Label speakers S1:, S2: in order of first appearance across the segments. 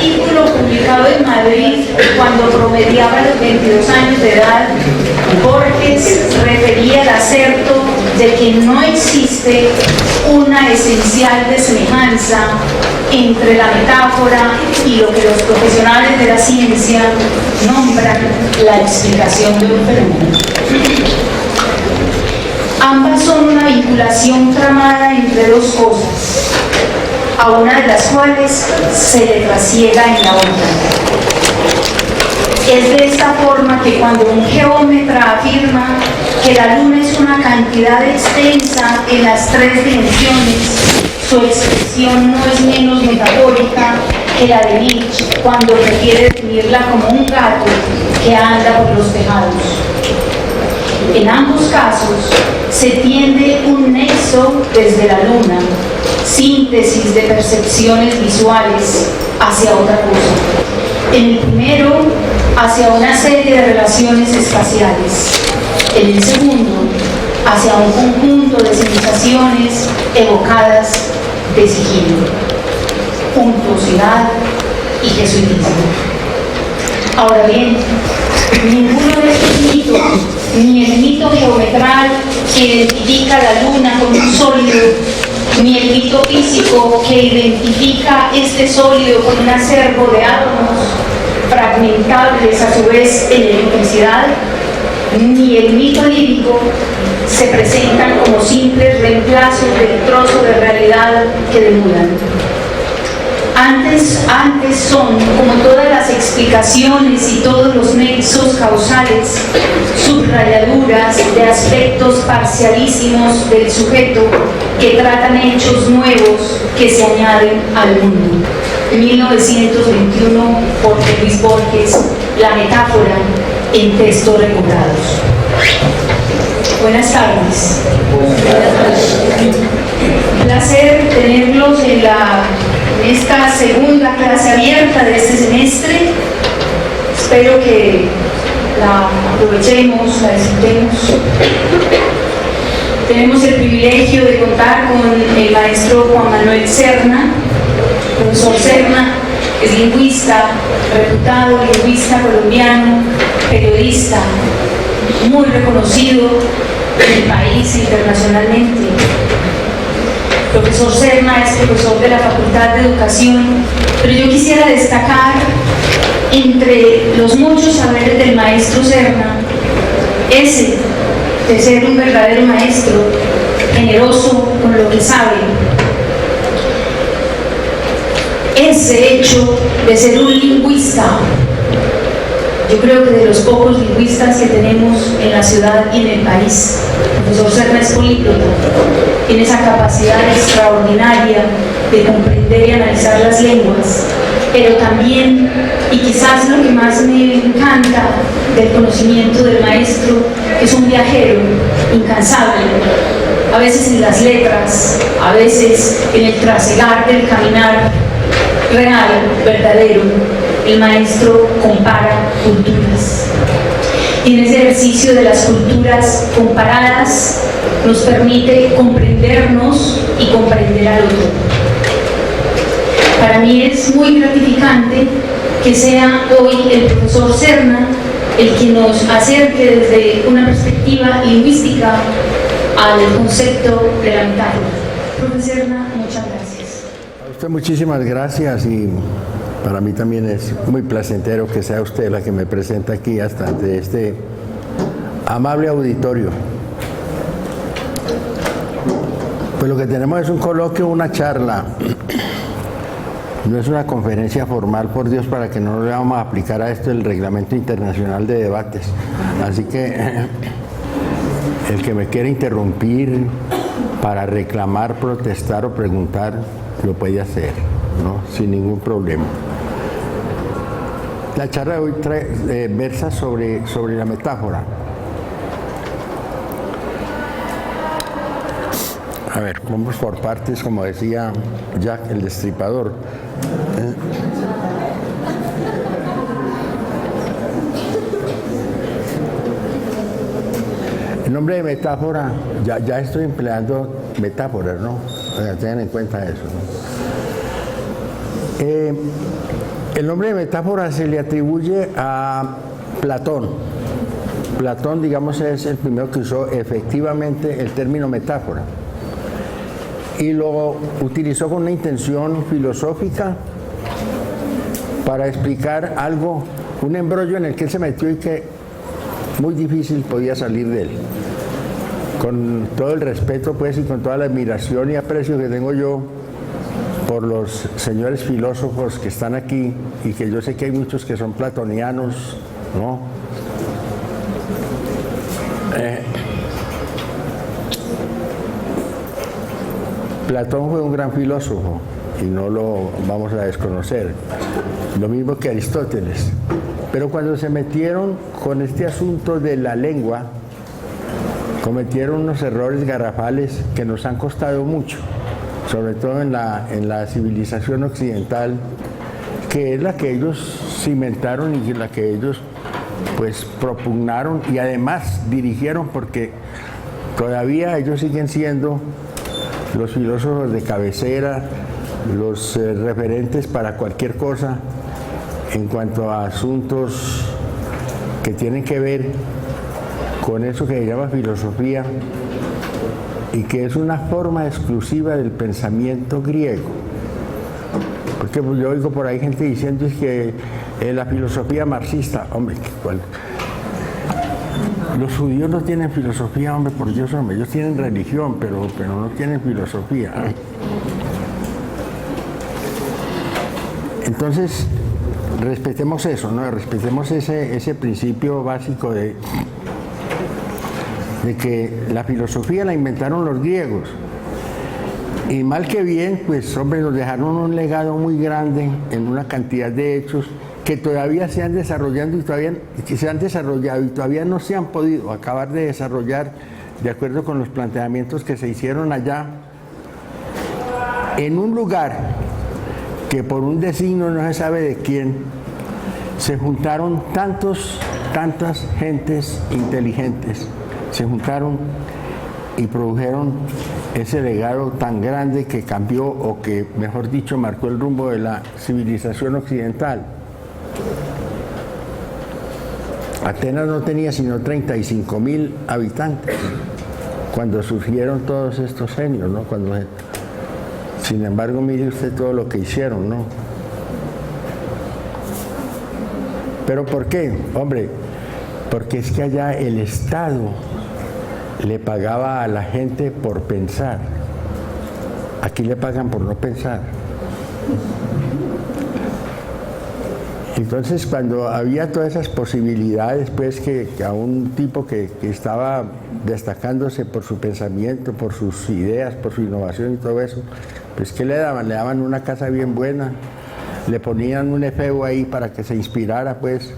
S1: artículo publicado en Madrid cuando promediaba los 22 años de edad, Borges refería el acerto de que no existe una esencial desemejanza entre la metáfora y lo que los profesionales de la ciencia nombran la explicación de un fenómeno. Ambas son una vinculación tramada entre dos cosas, a una de las cuales se le trasiega en la otra. Es de esta forma que cuando un geómetra afirma que la Luna es una cantidad extensa en las tres dimensiones, su expresión no es menos metafórica que la de Nietzsche cuando prefiere definirla como un gato que anda por los tejados. En ambos casos se tiende un nexo desde la Luna, síntesis de percepciones visuales, hacia otra cosa. En el primero, hacia una serie de relaciones espaciales. En el segundo, hacia un conjunto de sensaciones evocadas de sigilo, untuosidad y jesuitismo. Ahora bien, ninguno de estos mitos, ni el mito geometral que identifica la Luna como un sólido, ni el mito físico que identifica este sólido con un acervo de átomos fragmentables a su vez en electricidad, ni el mito lírico se presentan como simples reemplazos del trozo de realidad que demudan. Antes son, como todas las explicaciones y todos los nexos causales, subrayaduras de aspectos parcialísimos del sujeto que tratan hechos nuevos que se añaden al mundo. 1921, Jorge Luis Borges, La metáfora en textos recobrados. Buenas tardes. Un placer tenerlos en esta segunda clase abierta de este semestre. Espero que la aprovechemos, la disfrutemos. Tenemos el privilegio de contar con el maestro Juan Manuel Serna. Profesor Serna es lingüista, reputado lingüista colombiano, periodista, muy reconocido en el país e internacionalmente. Profesor Serna es profesor de la Facultad de Educación, pero yo quisiera destacar entre los muchos saberes del maestro Serna ese de ser un verdadero maestro, generoso con lo que sabe, ese hecho de ser un lingüista. Yo creo que de los pocos lingüistas que tenemos en la ciudad y en el país. El profesor Serna es políglota, tiene esa capacidad extraordinaria de comprender y analizar las lenguas, pero también, y quizás lo que más me encanta del conocimiento del maestro, es un viajero incansable, a veces en las letras, a veces en el trasegar del caminar real, verdadero. El maestro compara culturas. Y en ese ejercicio de las culturas comparadas nos permite comprendernos y comprender al otro. Para mí es muy gratificante que sea hoy el profesor Serna el que nos acerque desde una perspectiva lingüística al concepto de la metáfora. Profesor Serna, muchas gracias.
S2: A usted muchísimas gracias, y para mí también es muy placentero que sea usted la que me presenta aquí hasta ante este amable auditorio. Pues lo que tenemos es un coloquio, una charla. No es una conferencia formal, por Dios, para que no le vamos a aplicar a esto el Reglamento Internacional de Debates. Así que el que me quiera interrumpir para reclamar, protestar o preguntar, lo puede hacer, ¿no? Sin ningún problema. La charla de hoy versa sobre la metáfora. A ver, vamos por partes, como decía Jack el Destripador. El nombre de metáfora, ya estoy empleando metáforas, ¿no? O sea, tengan en cuenta eso, ¿no? El nombre de metáfora se le atribuye a Platón. Platón, digamos, es el primero que usó efectivamente el término metáfora y lo utilizó con una intención filosófica para explicar algo, un embrollo en el que él se metió y que muy difícil podía salir de él. Con todo el respeto, pues, y con toda la admiración y aprecio que tengo yo por los señores filósofos que están aquí, y que yo sé que hay muchos que son platonianos, ¿no? Platón fue un gran filósofo y no lo vamos a desconocer, lo mismo que Aristóteles. Pero cuando se metieron con este asunto de la lengua, cometieron unos errores garrafales que nos han costado mucho, sobre todo en la civilización occidental, que es la que ellos cimentaron y la que ellos pues propugnaron y además dirigieron, porque todavía ellos siguen siendo los filósofos de cabecera, los referentes para cualquier cosa en cuanto a asuntos que tienen que ver con eso que se llama filosofía y que es una forma exclusiva del pensamiento griego. Porque pues, yo oigo por ahí gente diciendo es que la filosofía marxista, hombre, ¿cuál? Los judíos no tienen filosofía, hombre, por Dios, hombre, ellos tienen religión, pero no tienen filosofía. Entonces, respetemos eso, ¿no? Respetemos ese principio básico de que la filosofía la inventaron los griegos. Y mal que bien, pues, hombre, nos dejaron un legado muy grande en una cantidad de hechos que todavía se han desarrollando y todavía no se han podido acabar de desarrollar de acuerdo con los planteamientos que se hicieron allá en un lugar que por un designio no se sabe de quién se juntaron tantas gentes inteligentes, se juntaron y produjeron ese legado tan grande que cambió, o que mejor dicho marcó el rumbo de la civilización occidental. Atenas no tenía sino 35.000 habitantes cuando surgieron todos estos genios, ¿no? Sin embargo, mire usted todo lo que hicieron, ¿no? ¿Pero por qué? Hombre, porque es que allá el Estado le pagaba a la gente por pensar. Aquí le pagan por no pensar. Entonces, cuando había todas esas posibilidades, pues que a un tipo que estaba destacándose por su pensamiento, por sus ideas, por su innovación y todo eso, pues ¿qué le daban? Le daban una casa bien buena, le ponían un efebo ahí para que se inspirara, pues.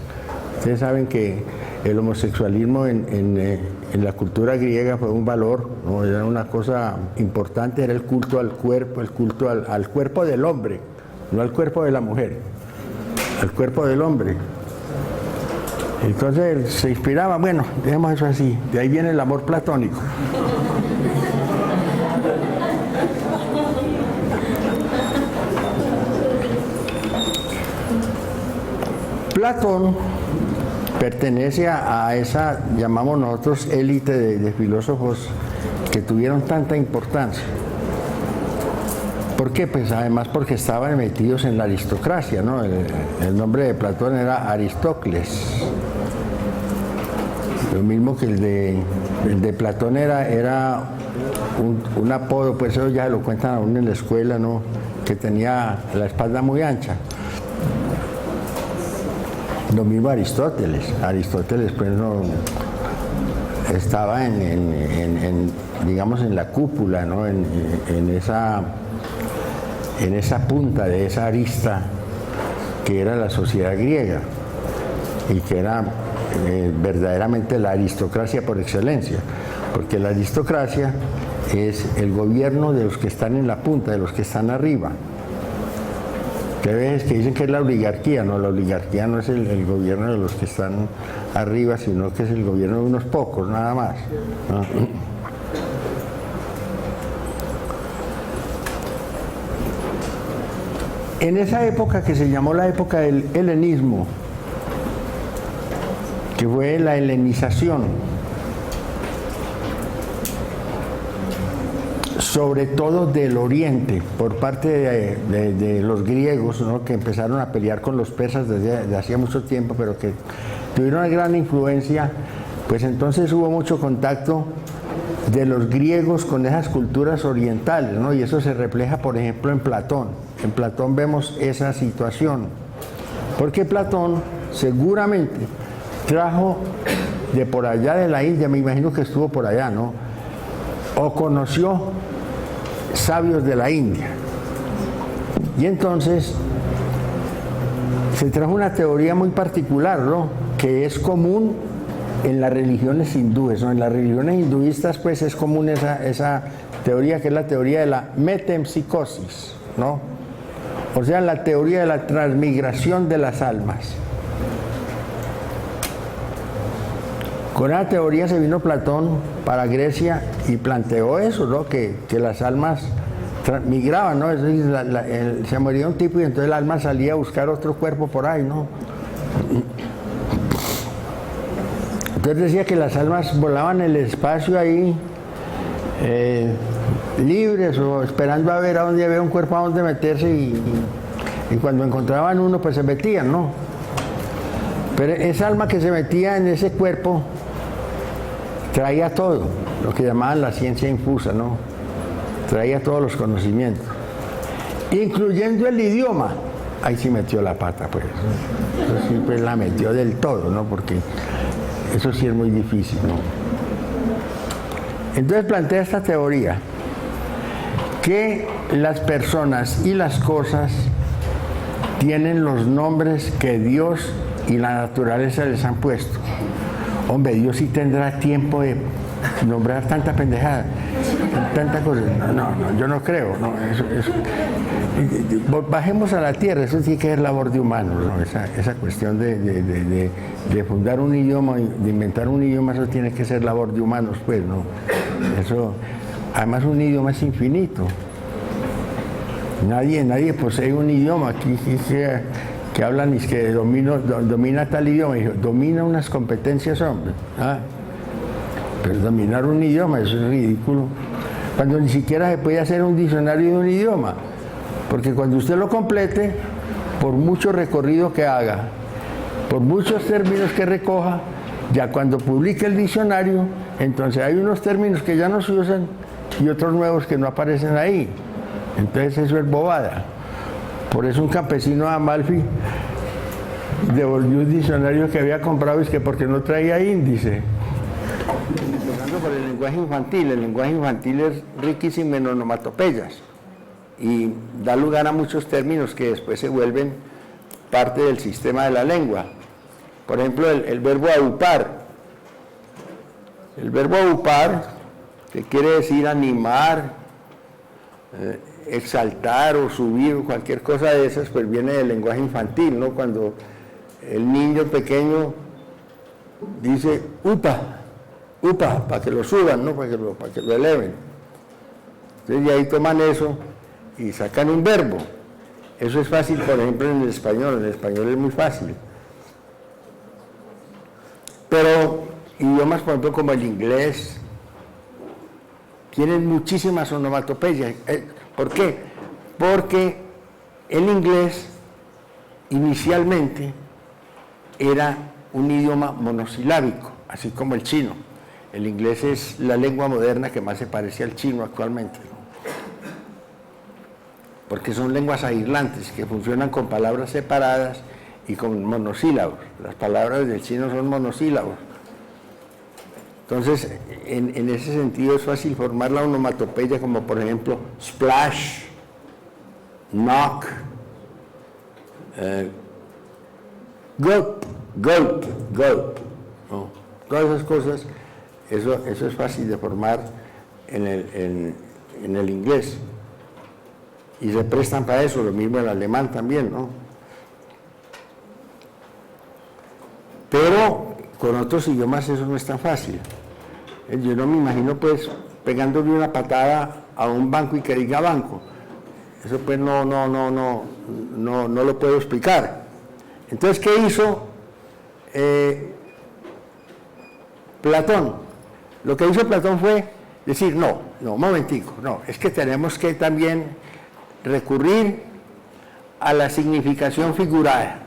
S2: Ustedes saben que el homosexualismo en la cultura griega fue un valor, ¿no? Era una cosa importante, era el culto al cuerpo, el culto al cuerpo del hombre, no al cuerpo de la mujer. El cuerpo del hombre. Entonces se inspiraba, bueno, dejemos eso así, de ahí viene el amor platónico. Platón pertenece a esa, llamamos nosotros, élite de filósofos que tuvieron tanta importancia. ¿Por qué? Pues además porque estaban metidos en la aristocracia, ¿no? El nombre de Platón era Aristócles. Lo mismo que el de Platón era un apodo, pues eso ya lo cuentan aún en la escuela, ¿no? Que tenía la espalda muy ancha. Lo mismo Aristóteles. Aristóteles, pues, no estaba digamos, en la cúpula, ¿no? En esa punta de esa arista que era la sociedad griega y que era verdaderamente la aristocracia por excelencia, porque la aristocracia es el gobierno de los que están en la punta, de los que están arriba. Que hay veces que dicen que es la oligarquía, no, la oligarquía no es el gobierno de los que están arriba, sino que es el gobierno de unos pocos, nada más, ¿no? En esa época que se llamó la época del helenismo, que fue la helenización, sobre todo del oriente, por parte de los griegos, ¿no?, que empezaron a pelear con los persas desde hacía mucho tiempo, pero que tuvieron una gran influencia, pues entonces hubo mucho contacto de los griegos con esas culturas orientales, ¿no? Y eso se refleja, por ejemplo, en Platón. En Platón vemos esa situación, porque Platón seguramente trajo de por allá de la India, me imagino que estuvo por allá, ¿no?, o conoció sabios de la India. Y entonces se trajo una teoría muy particular, ¿no?, que es común en las religiones hindúes, ¿no? En las religiones hinduistas pues es común esa teoría, que es la teoría de la metempsicosis, ¿no? O sea, la teoría de la transmigración de las almas. Con esa teoría se vino Platón para Grecia y planteó eso, ¿no?, que las almas migraban, ¿no? Es decir, se moría un tipo y entonces el alma salía a buscar otro cuerpo por ahí, ¿no? Entonces decía que las almas volaban en el espacio ahí, libres o esperando a ver a dónde había un cuerpo a dónde meterse, y cuando encontraban uno pues se metían, ¿no? Pero esa alma que se metía en ese cuerpo traía todo, lo que llamaban la ciencia infusa, ¿no? Traía todos los conocimientos, incluyendo el idioma. Ahí sí metió la pata, pues. Eso sí, pues la metió del todo, ¿no? Porque eso sí es muy difícil, ¿no? Entonces plantea esta teoría, que las personas y las cosas tienen los nombres que Dios y la naturaleza les han puesto. Hombre, Dios sí tendrá tiempo de nombrar tanta pendejada, tanta cosa. No, yo no creo, no, bajemos a la tierra, eso sí que es labor de humanos, ¿no? Esa cuestión de fundar un idioma, de inventar un idioma, eso tiene que ser labor de humanos, pues, ¿no? Eso, además un idioma es infinito. Nadie posee un idioma aquí que hablan y que domina tal idioma, y domina unas competencias, hombre. Pero dominar un idioma, eso es ridículo. Cuando ni siquiera se puede hacer un diccionario de un idioma, porque cuando usted lo complete, por mucho recorrido que haga, por muchos términos que recoja, ya cuando publique el diccionario, entonces hay unos términos que ya no se usan y otros nuevos que no aparecen ahí. Entonces eso es bobada. Por eso un campesino de Amalfi devolvió un diccionario que había comprado, y es que porque no traía índice. Empezando por el lenguaje infantil es riquísimo en onomatopeyas y da lugar a muchos términos que después se vuelven parte del sistema de la lengua. Por ejemplo, el verbo aupar. El verbo aupar, que quiere decir animar, exaltar o subir o cualquier cosa de esas, pues viene del lenguaje infantil, ¿no? Cuando el niño pequeño dice upa, para que lo suban, ¿no? Para que lo eleven. Entonces, y ahí toman eso y sacan un verbo. Eso es fácil, por ejemplo, en el español es muy fácil. Pero idiomas, por ejemplo, como el inglés, tienen muchísimas onomatopeyas. ¿Por qué? Porque el inglés inicialmente era un idioma monosilábico, así como el chino. El inglés es la lengua moderna que más se parece al chino actualmente, ¿no? Porque son lenguas aislantes que funcionan con palabras separadas y con monosílabos. Las palabras del chino son monosílabos. Entonces, en ese sentido es fácil formar la onomatopeya, como por ejemplo splash, knock, gulp, ¿no? Todas esas cosas, eso es fácil de formar en el inglés. Y se prestan para eso, lo mismo en el alemán también, ¿no? Pero con otros idiomas eso no es tan fácil. Yo no me imagino pues pegándole una patada a un banco y que diga banco. Eso pues no lo puedo explicar. Entonces, ¿qué hizo Platón? Lo que hizo Platón fue decir, no, un momentico, no, es que tenemos que también recurrir a la significación figurada.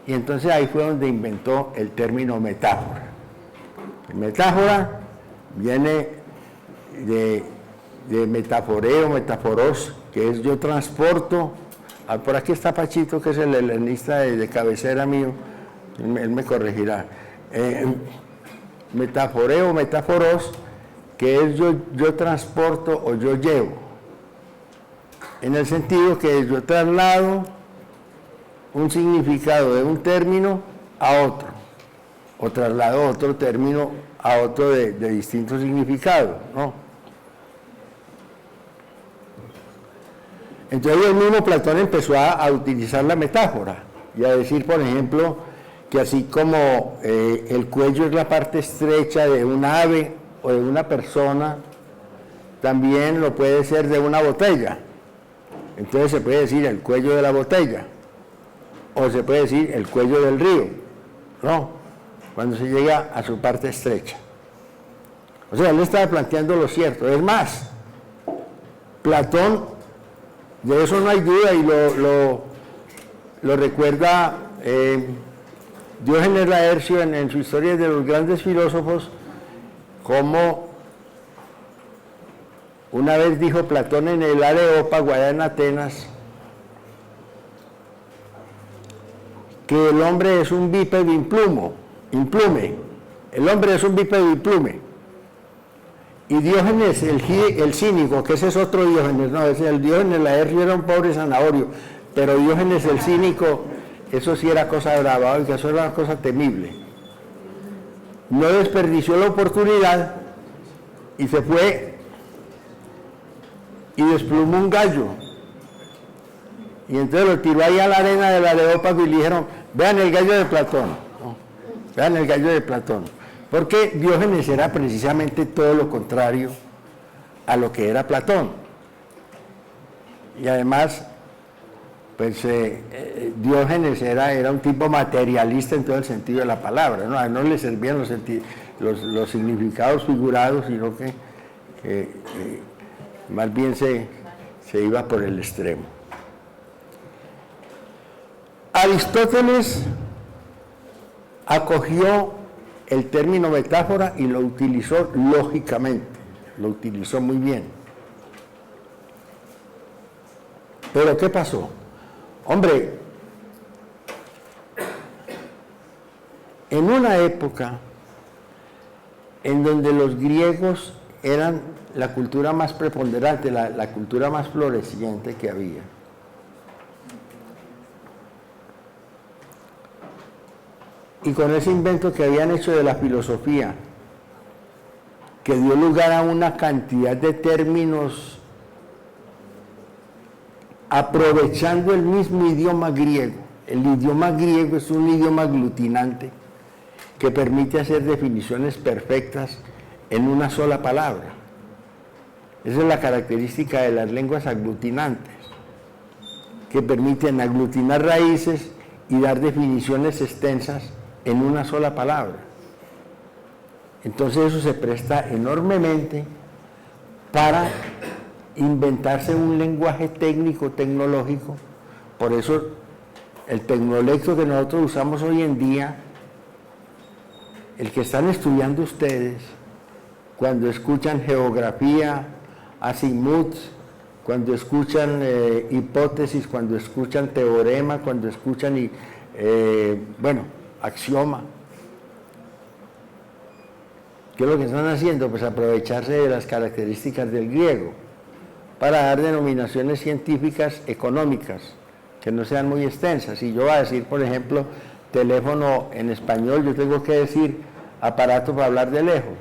S2: Y entonces ahí fue donde inventó el término metáfora. Metáfora viene de metaforeo, metaforos, que es yo transporto. Por aquí está Pachito, que es el helenista de cabecera mío, él me corregirá. Metaforeo, metáforos, que es yo transporto o yo llevo, en el sentido que yo traslado un significado de un término a otro, o traslado otro término a otro de distinto significado, ¿no? Entonces el mismo Platón empezó a utilizar la metáfora y a decir, por ejemplo, que así como el cuello es la parte estrecha de un ave o de una persona, también lo puede ser de una botella. Entonces se puede decir el cuello de la botella, o se puede decir el cuello del río, ¿no? Cuando se llega a su parte estrecha. O sea, él estaba planteando lo cierto. Es más, Platón, de eso no hay duda, y lo recuerda Diógenes Laercio en su Historia de los grandes filósofos, como una vez dijo Platón en el Areópago allá en Atenas, que el hombre es un bípedo implume. El hombre es un bípedo implume. Y Diógenes, el cínico, que ese es otro Diógenes, no, ese el Diógenes Laercio era un pobre zanahorio, pero Diógenes el cínico, eso sí era cosa brava, que eso era una cosa temible. No desperdició la oportunidad y se fue y desplumó un gallo. Y entonces lo tiró ahí a la arena del Areópago y le dijeron, vean el gallo de Platón, ¿no? Vean el gallo de Platón. Porque Diógenes era precisamente todo lo contrario a lo que era Platón. Y además, pues Diógenes era un tipo materialista en todo el sentido de la palabra, ¿no? A él no le servían los significados figurados, sino que más bien se iba por el extremo. Aristóteles acogió el término metáfora y lo utilizó lógicamente, lo utilizó muy bien. Pero ¿qué pasó? Hombre, en una época en donde los griegos eran la cultura más preponderante, la cultura más floreciente que había, y con ese invento que habían hecho de la filosofía, que dio lugar a una cantidad de términos aprovechando el mismo idioma griego. El idioma griego es un idioma aglutinante que permite hacer definiciones perfectas en una sola palabra. Esa es la característica de las lenguas aglutinantes, que permiten aglutinar raíces y dar definiciones extensas en una sola palabra. Entonces eso se presta enormemente para inventarse un lenguaje técnico, tecnológico. Por eso el tecnolecto que nosotros usamos hoy en día, el que están estudiando ustedes, cuando escuchan geografía, azimut, cuando escuchan hipótesis, cuando escuchan teorema, cuando escuchan, axioma. ¿Qué es lo que están haciendo? Pues aprovecharse de las características del griego para dar denominaciones científicas económicas que no sean muy extensas. Si yo voy a decir, por ejemplo, teléfono en español, yo tengo que decir aparato para hablar de lejos.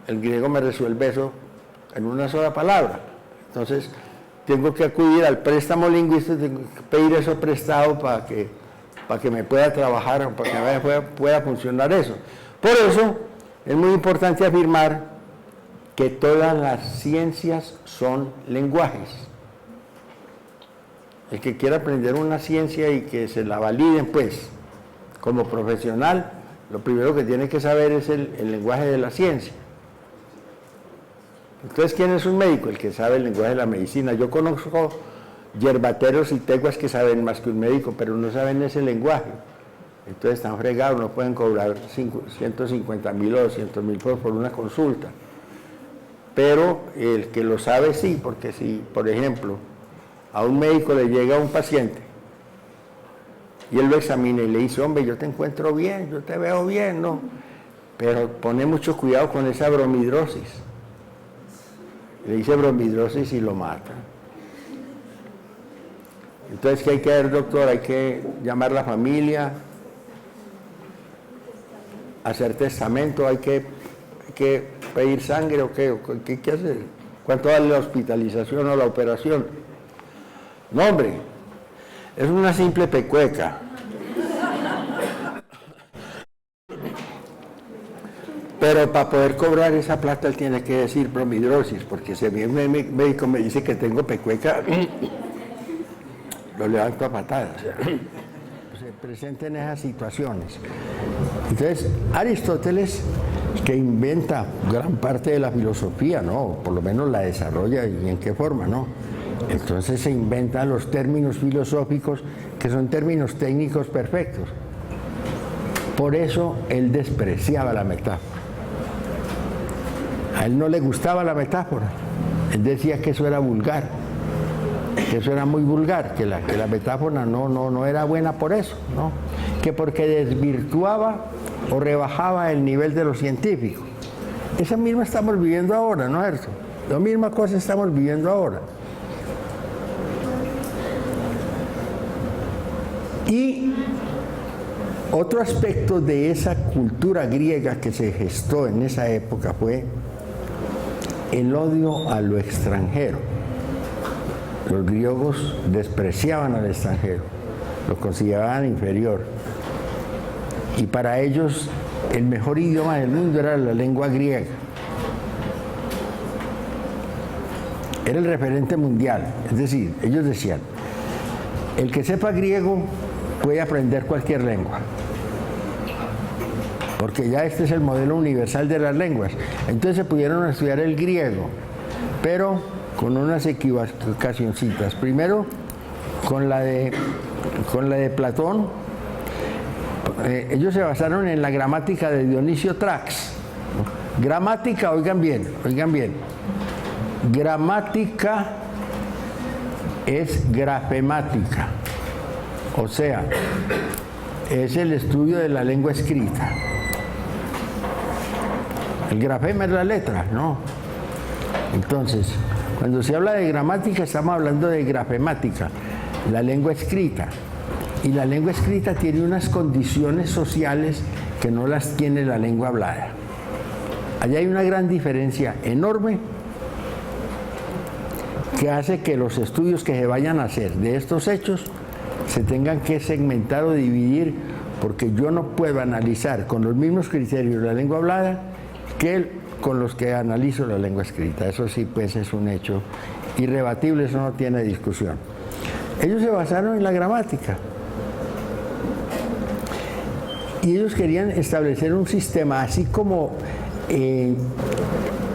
S2: El griego me resuelve eso en una sola palabra. Entonces, tengo que acudir al préstamo lingüístico, tengo que pedir eso prestado para que me pueda trabajar, para que me pueda funcionar eso. Por eso, es muy importante afirmar que todas las ciencias son lenguajes. el que quiera aprender una ciencia y que se la validen, pues, como profesional, lo primero que tiene que saber es el lenguaje de la ciencia. Entonces, ¿quién es un médico? El que sabe el lenguaje de la medicina. Yo conozco yerbateros y teguas que saben más que un médico, pero no saben ese lenguaje. Entonces están fregados, no pueden cobrar 150.000 o 200.000 por una consulta. Pero el que lo sabe sí, porque si, por ejemplo, a un médico le llega un paciente y él lo examina y le dice, hombre, yo te encuentro bien, yo te veo bien, ¿no? Pero pone mucho cuidado con esa bromidrosis. Le dice bromidrosis y lo mata. Entonces, ¿qué hay que hacer, doctor? Hay que llamar a la familia, hacer testamento, hay que pedir sangre o qué hay que hacer. ¿Cuánto vale la hospitalización o la operación? No, hombre, es una simple pecueca. Pero para poder cobrar esa plata él tiene que decir bromidrosis, porque si a mí un médico me dice que tengo pecueca, lo levanto a patadas. Se presenten esas situaciones. Entonces, Aristóteles, que inventa gran parte de la filosofía, ¿no? Por lo menos la desarrolla y en qué forma, ¿no? Entonces se inventan los términos filosóficos que son términos técnicos perfectos. Por eso él despreciaba la metáfora. A él no le gustaba la metáfora. Él decía que eso era vulgar, que eso era muy vulgar, que la metáfora no era buena por eso, ¿no? Que porque desvirtuaba o rebajaba el nivel de lo científico. Esa misma estamos viviendo ahora, ¿no es cierto? La misma cosa estamos viviendo ahora. Y otro aspecto de esa cultura griega que se gestó en esa época fue el odio a lo extranjero. Los griegos despreciaban al extranjero, lo consideraban inferior. Y para ellos el mejor idioma del mundo era la lengua griega. Era el referente mundial. Es decir, ellos decían, el que sepa griego puede aprender cualquier lengua, porque ya este es el modelo universal de las lenguas. Entonces se pudieron estudiar el griego, pero con unas equivocacioncitas. Primero, con la de Platón. Ellos se basaron en la gramática de Dionisio Trax. Gramática, oigan bien. Gramática es grafemática, o sea, es el estudio de la lengua escrita. El grafema es la letra, ¿no? Entonces, cuando se habla de gramática, estamos hablando de grafemática, la lengua escrita. Y la lengua escrita tiene unas condiciones sociales que no las tiene la lengua hablada. Allá hay una gran diferencia enorme que hace que los estudios que se vayan a hacer de estos hechos se tengan que segmentar o dividir, porque yo no puedo analizar con los mismos criterios la lengua hablada que con los que analizo la lengua escrita. Eso sí, pues es un hecho irrebatible, eso no tiene discusión. Ellos se basaron en la gramática y ellos querían establecer un sistema, así como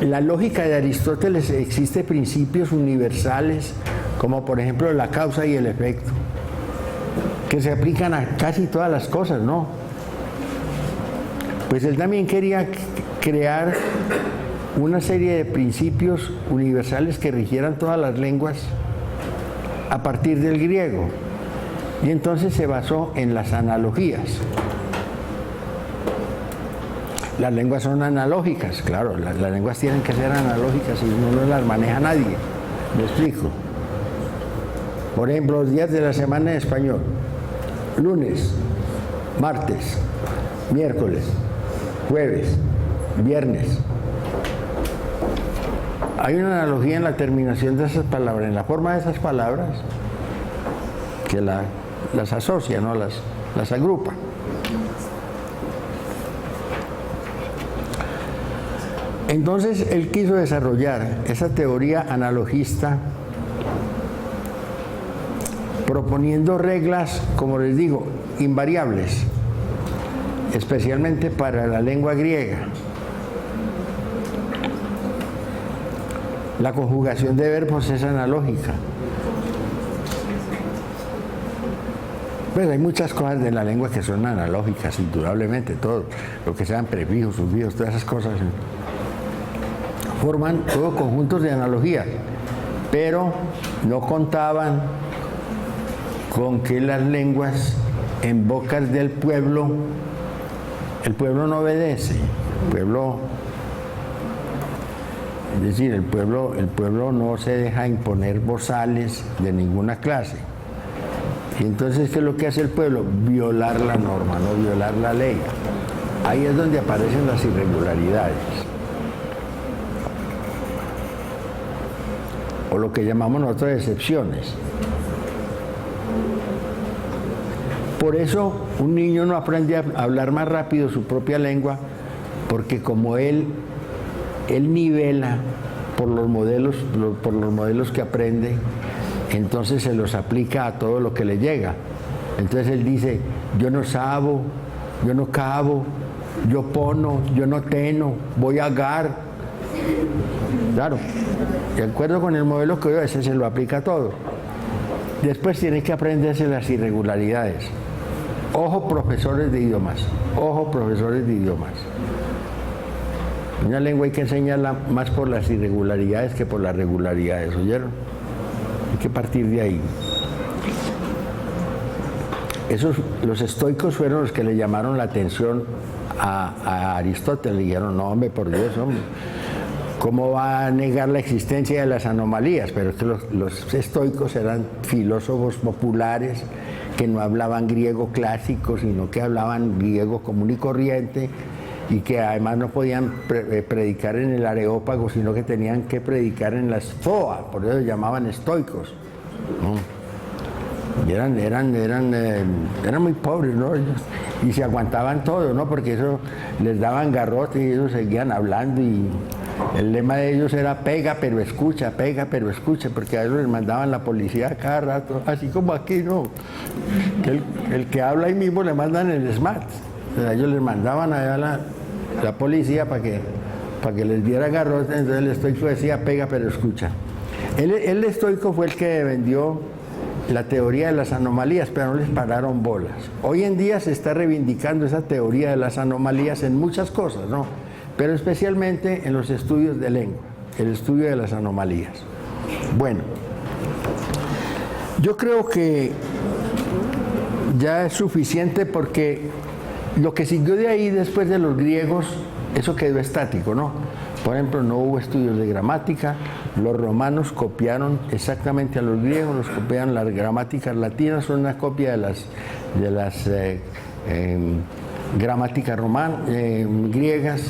S2: la lógica de Aristóteles existe principios universales, como por ejemplo la causa y el efecto, que se aplican a casi todas las cosas, ¿no? Pues él también quería crear una serie de principios universales que rigieran todas las lenguas a partir del griego. Y entonces se basó en las analogías. Las lenguas son analógicas, claro, las lenguas tienen que ser analógicas y no las maneja nadie. Me explico. Por ejemplo, los días de la semana en español: lunes, martes, miércoles, jueves, viernes. Hay una analogía en la terminación de esas palabras, en la forma de esas palabras, que las asocia, ¿no? Las agrupa. Entonces él quiso desarrollar esa teoría analogista, proponiendo reglas, como les digo, invariables, especialmente para la lengua griega. La conjugación de verbos es analógica. Pues hay muchas cosas de la lengua que son analógicas, indudablemente, todo lo que sean prefijos, sufijos, todas esas cosas forman todos conjuntos de analogías, pero no contaban con que las lenguas en bocas del pueblo, el pueblo no obedece, el pueblo, es decir, el pueblo no se deja imponer bozales de ninguna clase. Y entonces, ¿qué es lo que hace el pueblo? Violar la norma, no violar la ley. Ahí es donde aparecen las irregularidades. O lo que llamamos nosotros excepciones. Por eso un niño no aprende a hablar más rápido su propia lengua, porque como él nivela por los modelos que aprende, entonces se los aplica a todo lo que le llega. Entonces él dice, yo no sabo, yo no cabo, yo pono, yo no teno, voy a agar. Claro, de acuerdo con el modelo que yo, ese se lo aplica a todo. Después tiene que aprenderse las irregularidades. Ojo, profesores de idiomas. Ojo, profesores de idiomas. Una lengua hay que enseñarla más por las irregularidades que por las regularidades, ¿oyeron? Hay que partir de ahí. Los estoicos fueron los que le llamaron la atención a Aristóteles. Le dijeron, no, hombre, por Dios, hombre, ¿cómo va a negar la existencia de las anomalías? Pero es que los estoicos eran filósofos populares que no hablaban griego clásico, sino que hablaban griego común y corriente, y que además no podían predicar en el Areópago, sino que tenían que predicar en la Stoa, por eso se llamaban estoicos, ¿no? Y eran muy pobres, ¿no? Y se aguantaban todo, ¿no? Porque eso les daban garrote y ellos seguían hablando, y el lema de ellos era pega pero escucha, porque a ellos les mandaban la policía cada rato, así como aquí, ¿no? Que el que habla ahí mismo le mandan el SMAT. O sea, ellos les mandaban allá la policía para que les diera garrote. Entonces el estoico decía pega pero escucha. El estoico fue el que vendió la teoría de las anomalías, pero no les pararon bolas. Hoy en día se está reivindicando esa teoría de las anomalías en muchas cosas, ¿no? Pero especialmente en los estudios de lengua, el estudio de las anomalías. Bueno, yo creo que ya es suficiente, porque lo que siguió de ahí después de los griegos, eso quedó estático, ¿no? Por ejemplo, no hubo estudios de gramática. Los romanos copiaron exactamente a los griegos, los copiaron. Las gramáticas latinas son una copia de las gramáticas griegas.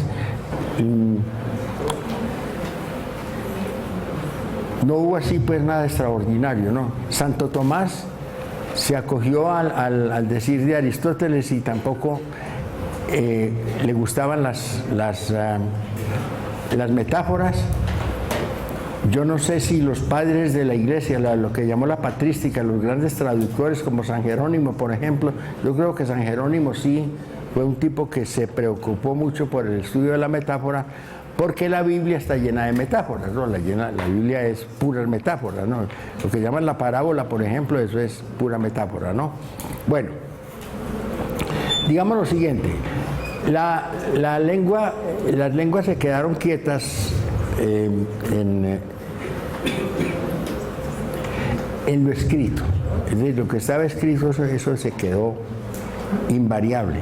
S2: No hubo así pues nada extraordinario, ¿no? Santo Tomás se acogió al decir de Aristóteles, y tampoco le gustaban las metáforas. Yo no sé si los padres de la iglesia, lo que llamó la patrística, los grandes traductores como San Jerónimo, por ejemplo, yo creo que San Jerónimo sí fue un tipo que se preocupó mucho por el estudio de la metáfora, porque la Biblia está llena de metáforas, ¿no? La Biblia es puras metáforas, ¿no? Lo que llaman la parábola, por ejemplo, eso es pura metáfora, ¿no? Bueno, digamos lo siguiente. Las lenguas se quedaron quietas en lo escrito. Es decir, lo que estaba escrito, eso se quedó invariable.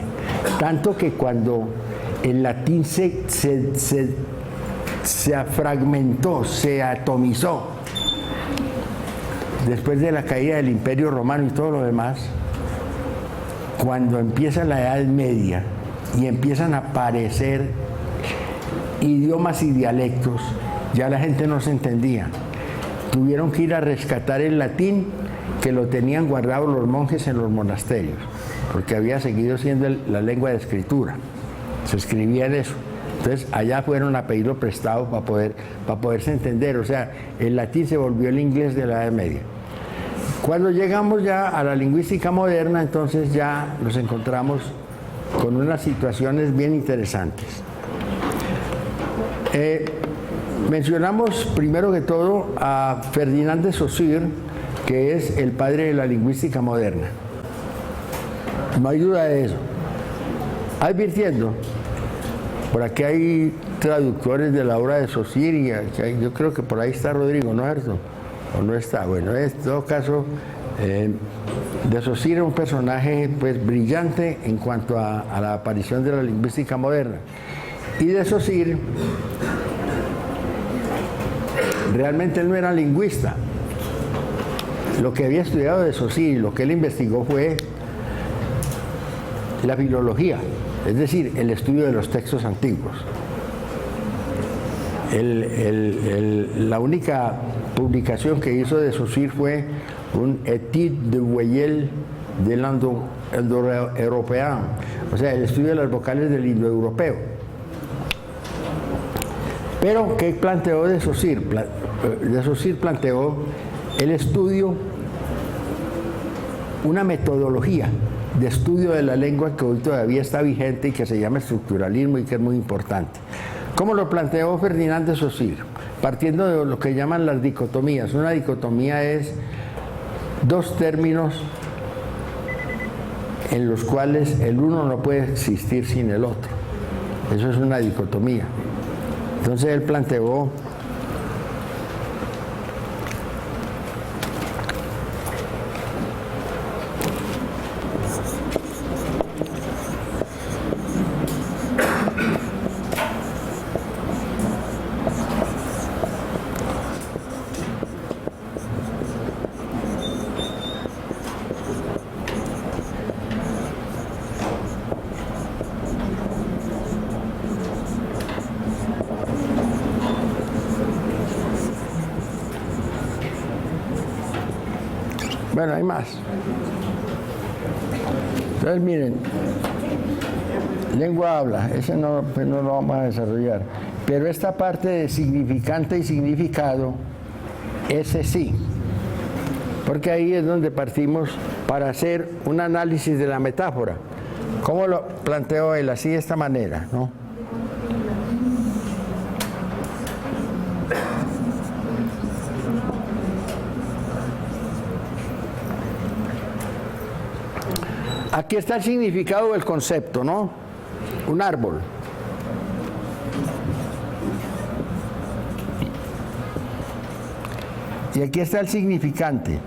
S2: Tanto que cuando el latín se fragmentó, se atomizó, después de la caída del Imperio Romano y todo lo demás, cuando empieza la Edad Media y empiezan a aparecer idiomas y dialectos, ya la gente no se entendía. Tuvieron que ir a rescatar el latín, que lo tenían guardado los monjes en los monasterios, porque había seguido siendo la lengua de escritura, se escribía en eso. Entonces allá fueron a pedirlo prestado para poderse entender. O sea, el latín se volvió el inglés de la Edad Media. Cuando llegamos ya a la lingüística moderna, entonces ya nos encontramos con unas situaciones bien interesantes. Mencionamos primero que todo a Ferdinand de Saussure, que es el padre de la lingüística moderna. No hay duda de eso. Advirtiendo, por aquí hay traductores de la obra de Saussure, y yo creo que por ahí está Rodrigo, ¿no es cierto? ¿O no está? Bueno, en todo caso, de Saussure es un personaje pues, brillante en cuanto a la aparición de la lingüística moderna. Y de Saussure, realmente él no era lingüista. Lo que había estudiado de Saussure, lo que él investigó fue la filología, es decir, el estudio de los textos antiguos. La única publicación que hizo de Saussure fue un Étude de voyelles de l'indo-européen, o sea, el estudio de las vocales del indoeuropeo. Pero, ¿qué planteó de Saussure? De Saussure planteó el estudio, una metodología de estudio de la lengua que hoy todavía está vigente y que se llama estructuralismo y que es muy importante. ¿Cómo lo planteó Ferdinand de Saussure? Partiendo de lo que llaman las dicotomías. Una dicotomía es dos términos en los cuales el uno no puede existir sin el otro. Eso es una dicotomía. Entonces él planteó bueno, hay más. Entonces, miren, lengua habla, ese no, pues no lo vamos a desarrollar. Pero esta parte de significante y significado, ese sí. Porque ahí es donde partimos para hacer un análisis de la metáfora. ¿Cómo lo planteó él? Así, de esta manera, ¿no? Aquí está el significado del concepto, ¿no? Un árbol. Y aquí está el significante.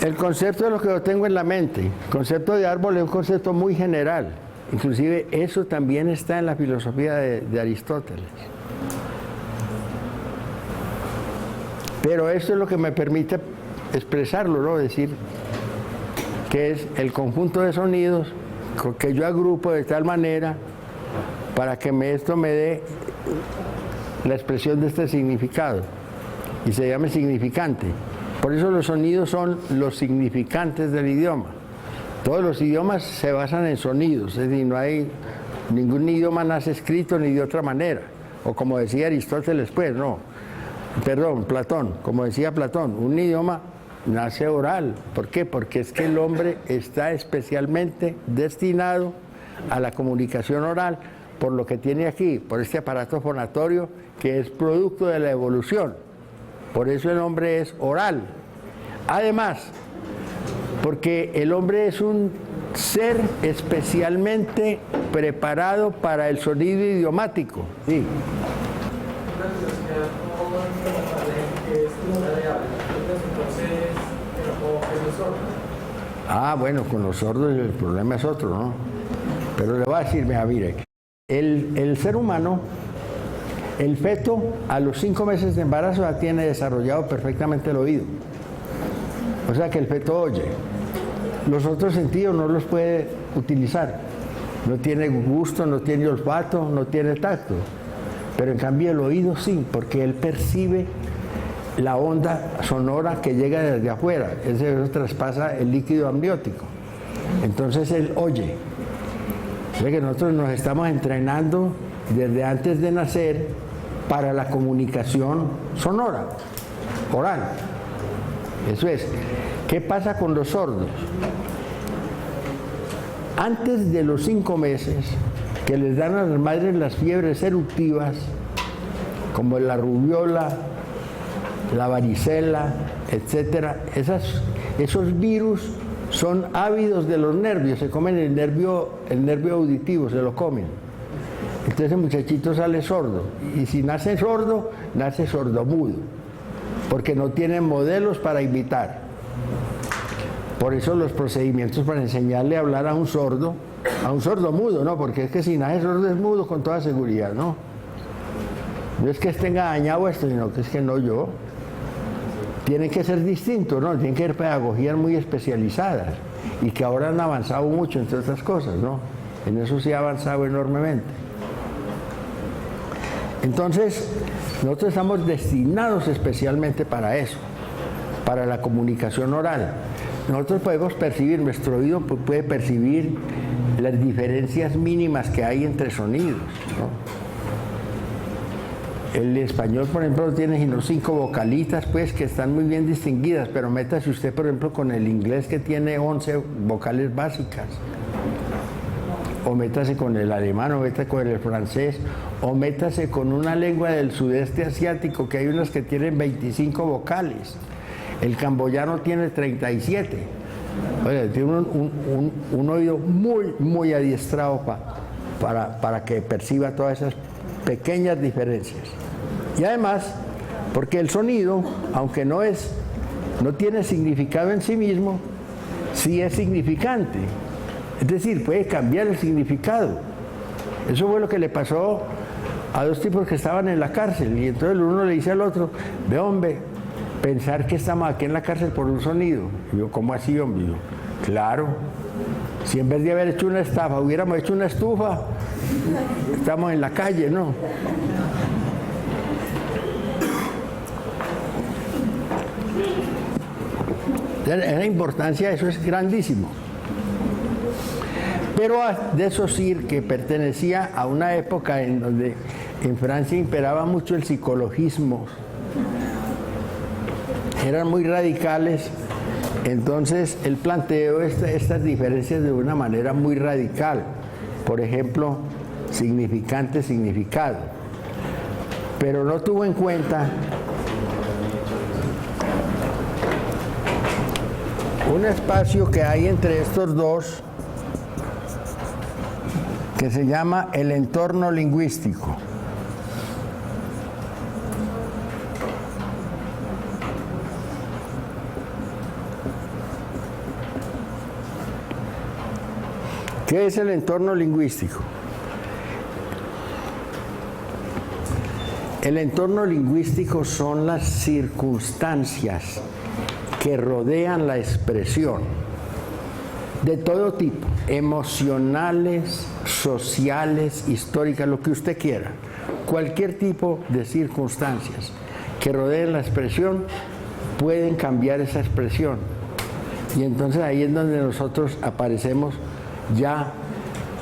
S2: El concepto es lo que yo tengo en la mente. El concepto de árbol es un concepto muy general. Inclusive eso también está en la filosofía de Aristóteles. Pero esto es lo que me permite expresarlo, ¿no? Decir que es el conjunto de sonidos que yo agrupo de tal manera para que esto me dé la expresión de este significado y se llame significante. Por eso los sonidos son los significantes del idioma. Todos los idiomas se basan en sonidos, es decir, no hay ningún idioma nace escrito ni de otra manera, o como decía Aristóteles, pues, no. Perdón, Platón, como decía Platón, un idioma nace oral. ¿Por qué? Porque es que el hombre está especialmente destinado a la comunicación oral por lo que tiene aquí, por este aparato fonatorio que es producto de la evolución. Por eso el hombre es oral. Además, porque el hombre es un ser especialmente preparado para el sonido idiomático. Sí. Ah, bueno, con los sordos el problema es otro, ¿no? Pero le voy a decir, mire, el ser humano, el feto, a los 5 meses de embarazo ya tiene desarrollado perfectamente el oído. O sea que el feto oye. Los otros sentidos no los puede utilizar. No tiene gusto, no tiene olfato, no tiene tacto. Pero en cambio el oído sí, porque él percibe la onda sonora que llega desde afuera. Eso traspasa el líquido amniótico. Entonces él oye. Es que nosotros nos estamos entrenando desde antes de nacer para la comunicación sonora, oral. Eso es. ¿Qué pasa con los sordos? Antes de los 5 meses que les dan a las madres las fiebres eruptivas, como la rubiola, la varicela, etcétera, esos virus son ávidos de los nervios, se comen el nervio auditivo, se lo comen. Entonces el muchachito sale sordo, y si nace sordo, nace sordomudo, porque no tienen modelos para imitar. Por eso los procedimientos para enseñarle a hablar a un sordo mudo, ¿no? Porque es que si nace sordo es mudo con toda seguridad, ¿no? No es que tenga dañado esto, sino que es que no yo. Tienen que ser distintos, ¿no? Tienen que ser pedagogías muy especializadas y que ahora han avanzado mucho en todas estas cosas, ¿no? En eso sí ha avanzado enormemente. Entonces, nosotros estamos destinados especialmente para eso, para la comunicación oral. Nosotros podemos percibir, nuestro oído puede percibir las diferencias mínimas que hay entre sonidos, ¿no? El español, por ejemplo, tiene sino 5 vocalitas, pues, que están muy bien distinguidas, pero métase usted, por ejemplo, con el inglés, que tiene 11 vocales básicas, o métase con el alemán, o métase con el francés, o métase con una lengua del sudeste asiático, que hay unas que tienen 25 vocales. El camboyano tiene 37. Oye, tiene un oído muy, muy adiestrado para que perciba todas esas pequeñas diferencias. Y además, porque el sonido, aunque no tiene significado en sí mismo, sí es significante. Es decir, puede cambiar el significado. Eso fue lo que le pasó a 2 tipos que estaban en la cárcel, y entonces el uno le dice al otro: ve, hombre, pensar que estamos aquí en la cárcel por un sonido. Y yo, ¿cómo así, hombre? Y yo, claro, si en vez de haber hecho una estafa hubiéramos hecho una estufa, estamos en la calle, ¿no? La importancia de eso es grandísimo. Pero a decir que pertenecía a una época en donde en Francia imperaba mucho el psicologismo, eran muy radicales, entonces él planteó estas diferencias de una manera muy radical. Por ejemplo, significante, significado. Pero no tuvo en cuenta un espacio que hay entre estos dos, que se llama el entorno lingüístico. ¿Qué es el entorno lingüístico? El entorno lingüístico son las circunstancias que rodean la expresión de todo tipo, emocionales, sociales, históricas, lo que usted quiera. Cualquier tipo de circunstancias que rodeen la expresión pueden cambiar esa expresión. Y entonces ahí es donde nosotros aparecemos ya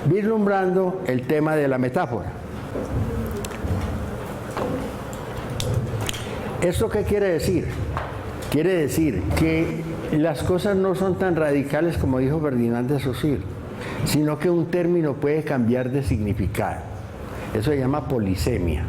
S2: vislumbrando el tema de la metáfora. ¿Esto qué quiere decir? Quiere decir que las cosas no son tan radicales como dijo Ferdinand de Saussure, sino que un término puede cambiar de significado. Eso se llama polisemia.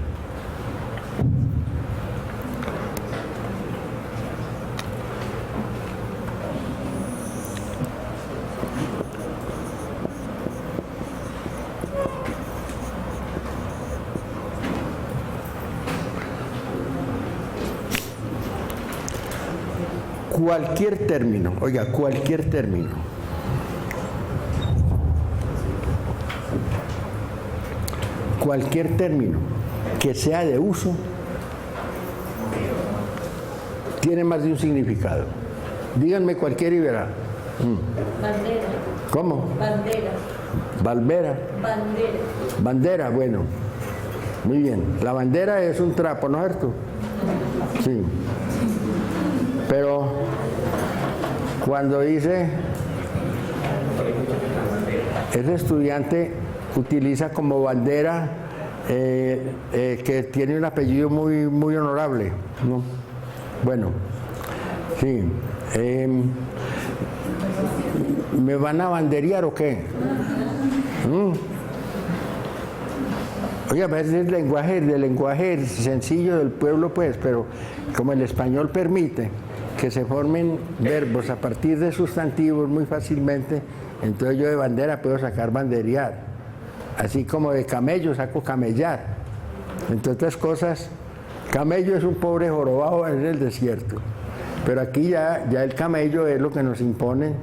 S2: Cualquier término, oiga, cualquier término que sea de uso tiene más de un significado. Díganme cualquier y verá.
S3: Bandera.
S2: ¿Cómo?
S3: Bandera.
S2: Bandera.
S3: Bandera.
S2: Bandera, bueno. Muy bien. La bandera es un trapo, ¿no es cierto? Sí. Pero cuando dice ese estudiante utiliza como bandera que tiene un apellido muy, muy honorable, ¿no? Bueno, sí. ¿Me van a banderear o qué? Oiga, es el lenguaje sencillo del pueblo, pues, pero como el español permite que se formen verbos a partir de sustantivos muy fácilmente, entonces yo de bandera puedo sacar banderear. Así como de camello saco camellar. Entre otras cosas, camello es un pobre jorobado en el desierto. Pero aquí ya el camello es lo que nos imponen,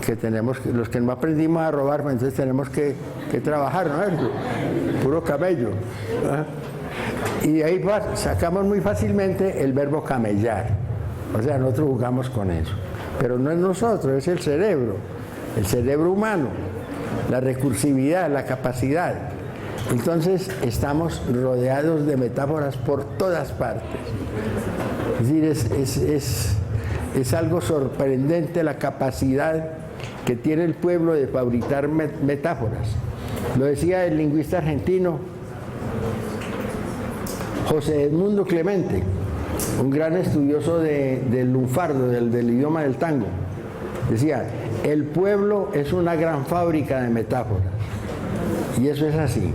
S2: que tenemos, los que no aprendimos a robar, pues entonces tenemos que trabajar, ¿no? Puro camello. ¿Ah? Y de ahí sacamos muy fácilmente el verbo camellar. O sea, nosotros jugamos con eso. Pero no es nosotros, es el cerebro humano, la recursividad, la capacidad. Entonces estamos rodeados de metáforas por todas partes. Es decir, es algo sorprendente la capacidad que tiene el pueblo de fabricar metáforas. Lo decía el lingüista argentino José Edmundo Clemente, un gran estudioso del lunfardo, del idioma del tango. Decía, el pueblo es una gran fábrica de metáforas. Y eso es así.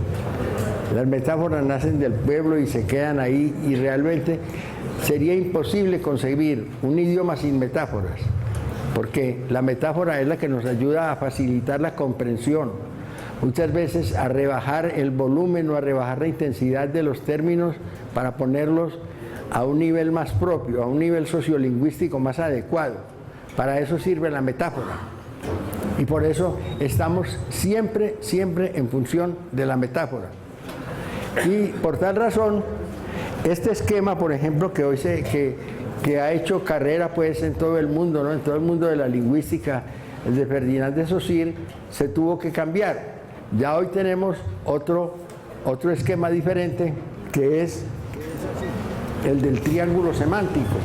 S2: Las metáforas nacen del pueblo y se quedan ahí, y realmente sería imposible concebir un idioma sin metáforas, porque la metáfora es la que nos ayuda a facilitar la comprensión, muchas veces a rebajar el volumen o a rebajar la intensidad de los términos para ponerlos a un nivel más propio, a un nivel sociolingüístico más adecuado. Para eso sirve la metáfora. Y por eso estamos siempre en función de la metáfora. Y por tal razón, este esquema, por ejemplo, que hoy que ha hecho carrera pues en todo el mundo, ¿no? En todo el mundo de la lingüística, el de Ferdinand de Saussure, se tuvo que cambiar. Ya hoy tenemos otro esquema diferente, que es el del triángulo semántico.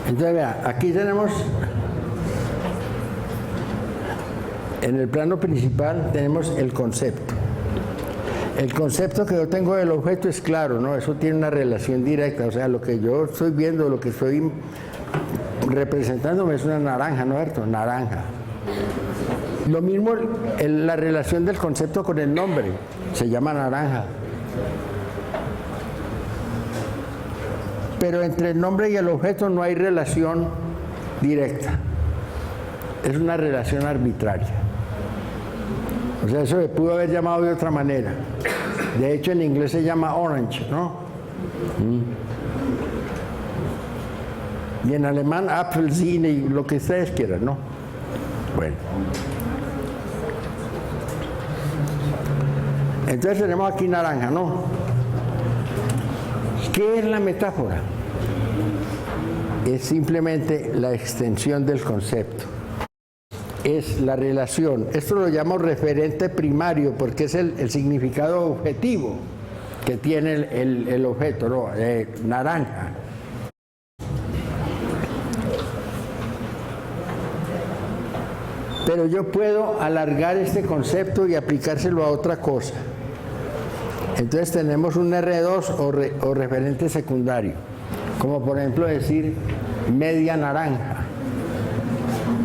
S2: Entonces, vea, aquí tenemos, en el plano principal tenemos el concepto. El concepto que yo tengo del objeto es claro, ¿no? Eso tiene una relación directa, o sea, lo que yo estoy viendo, lo que estoy representándome es una naranja, ¿no es cierto? Naranja. Lo mismo la relación del concepto con el nombre, se llama naranja. Pero entre el nombre y el objeto no hay relación directa. Es una relación arbitraria. O sea, eso se pudo haber llamado de otra manera. De hecho, en inglés se llama orange, ¿no? Y en alemán, Apfelsine y lo que ustedes quieran, ¿no? Bueno. Entonces tenemos aquí naranja, ¿no? ¿Qué es la metáfora? Es simplemente la extensión del concepto. Es la relación. Esto lo llamo referente primario porque es el significado objetivo que tiene el objeto, ¿no? Naranja. Pero yo puedo alargar este concepto y aplicárselo a otra cosa. Entonces tenemos un R2 o referente secundario, como por ejemplo decir media naranja.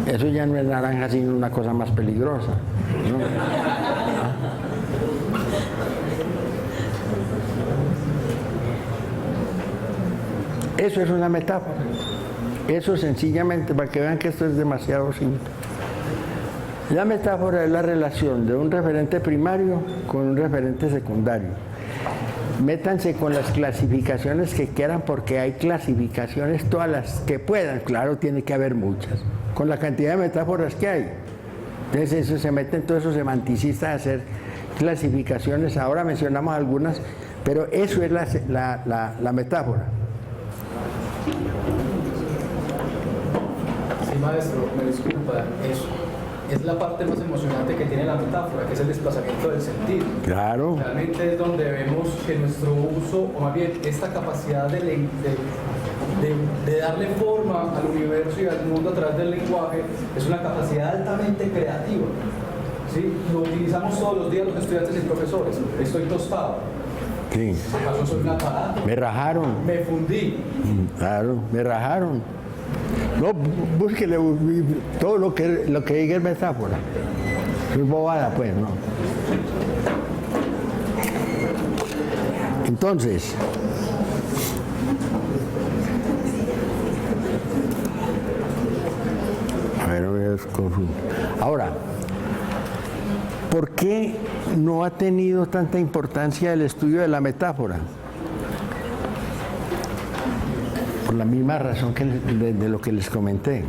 S2: Eso ya no es naranja, sino una cosa más peligrosa, ¿no? Eso es una metáfora. Eso sencillamente, para que vean que esto es demasiado simple. La metáfora es la relación de un referente primario con un referente secundario. Métanse con las clasificaciones que quieran porque hay clasificaciones todas las que puedan. Claro, tiene que haber muchas. Con la cantidad de metáforas que hay. Entonces eso se meten todos esos semanticistas a hacer clasificaciones. Ahora mencionamos algunas, Pero eso es la metáfora.
S4: Sí, maestro, me disculpa, eso es la parte más emocionante que tiene la metáfora, que es el desplazamiento del sentido.
S2: Claro.
S4: Realmente es donde vemos que nuestro uso, o más bien esta capacidad de darle forma al universo y al mundo a través del lenguaje, es una capacidad altamente creativa. ¿Sí? Lo utilizamos todos los días los estudiantes y profesores. Estoy tostado.
S2: Sí.
S4: ¿Acaso soy un aparato?
S2: Me rajaron.
S4: Me fundí.
S2: Claro, me rajaron. No, búsquele todo lo que diga es metáfora. Es bobada, pues, ¿no? Entonces, a ver, ahora, ¿por qué no ha tenido tanta importancia el estudio de la metáfora? Por la misma razón que de lo que les comenté,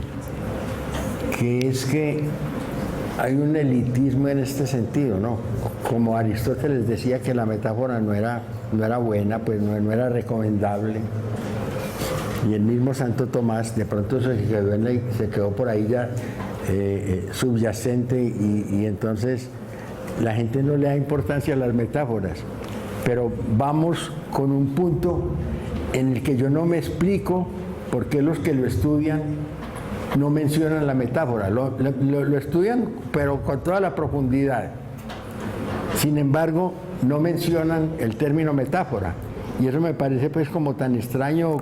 S2: que es que hay un elitismo en este sentido, ¿no? Como Aristóteles decía que la metáfora no era buena, pues no era recomendable. Y el mismo Santo Tomás de pronto se quedó por ahí ya subyacente y entonces la gente no le da importancia a las metáforas. Pero vamos con un punto en el que yo no me explico por qué los que lo estudian no mencionan la metáfora. Lo estudian, pero con toda la profundidad. Sin embargo, no mencionan el término metáfora. Y eso me parece pues como tan extraño,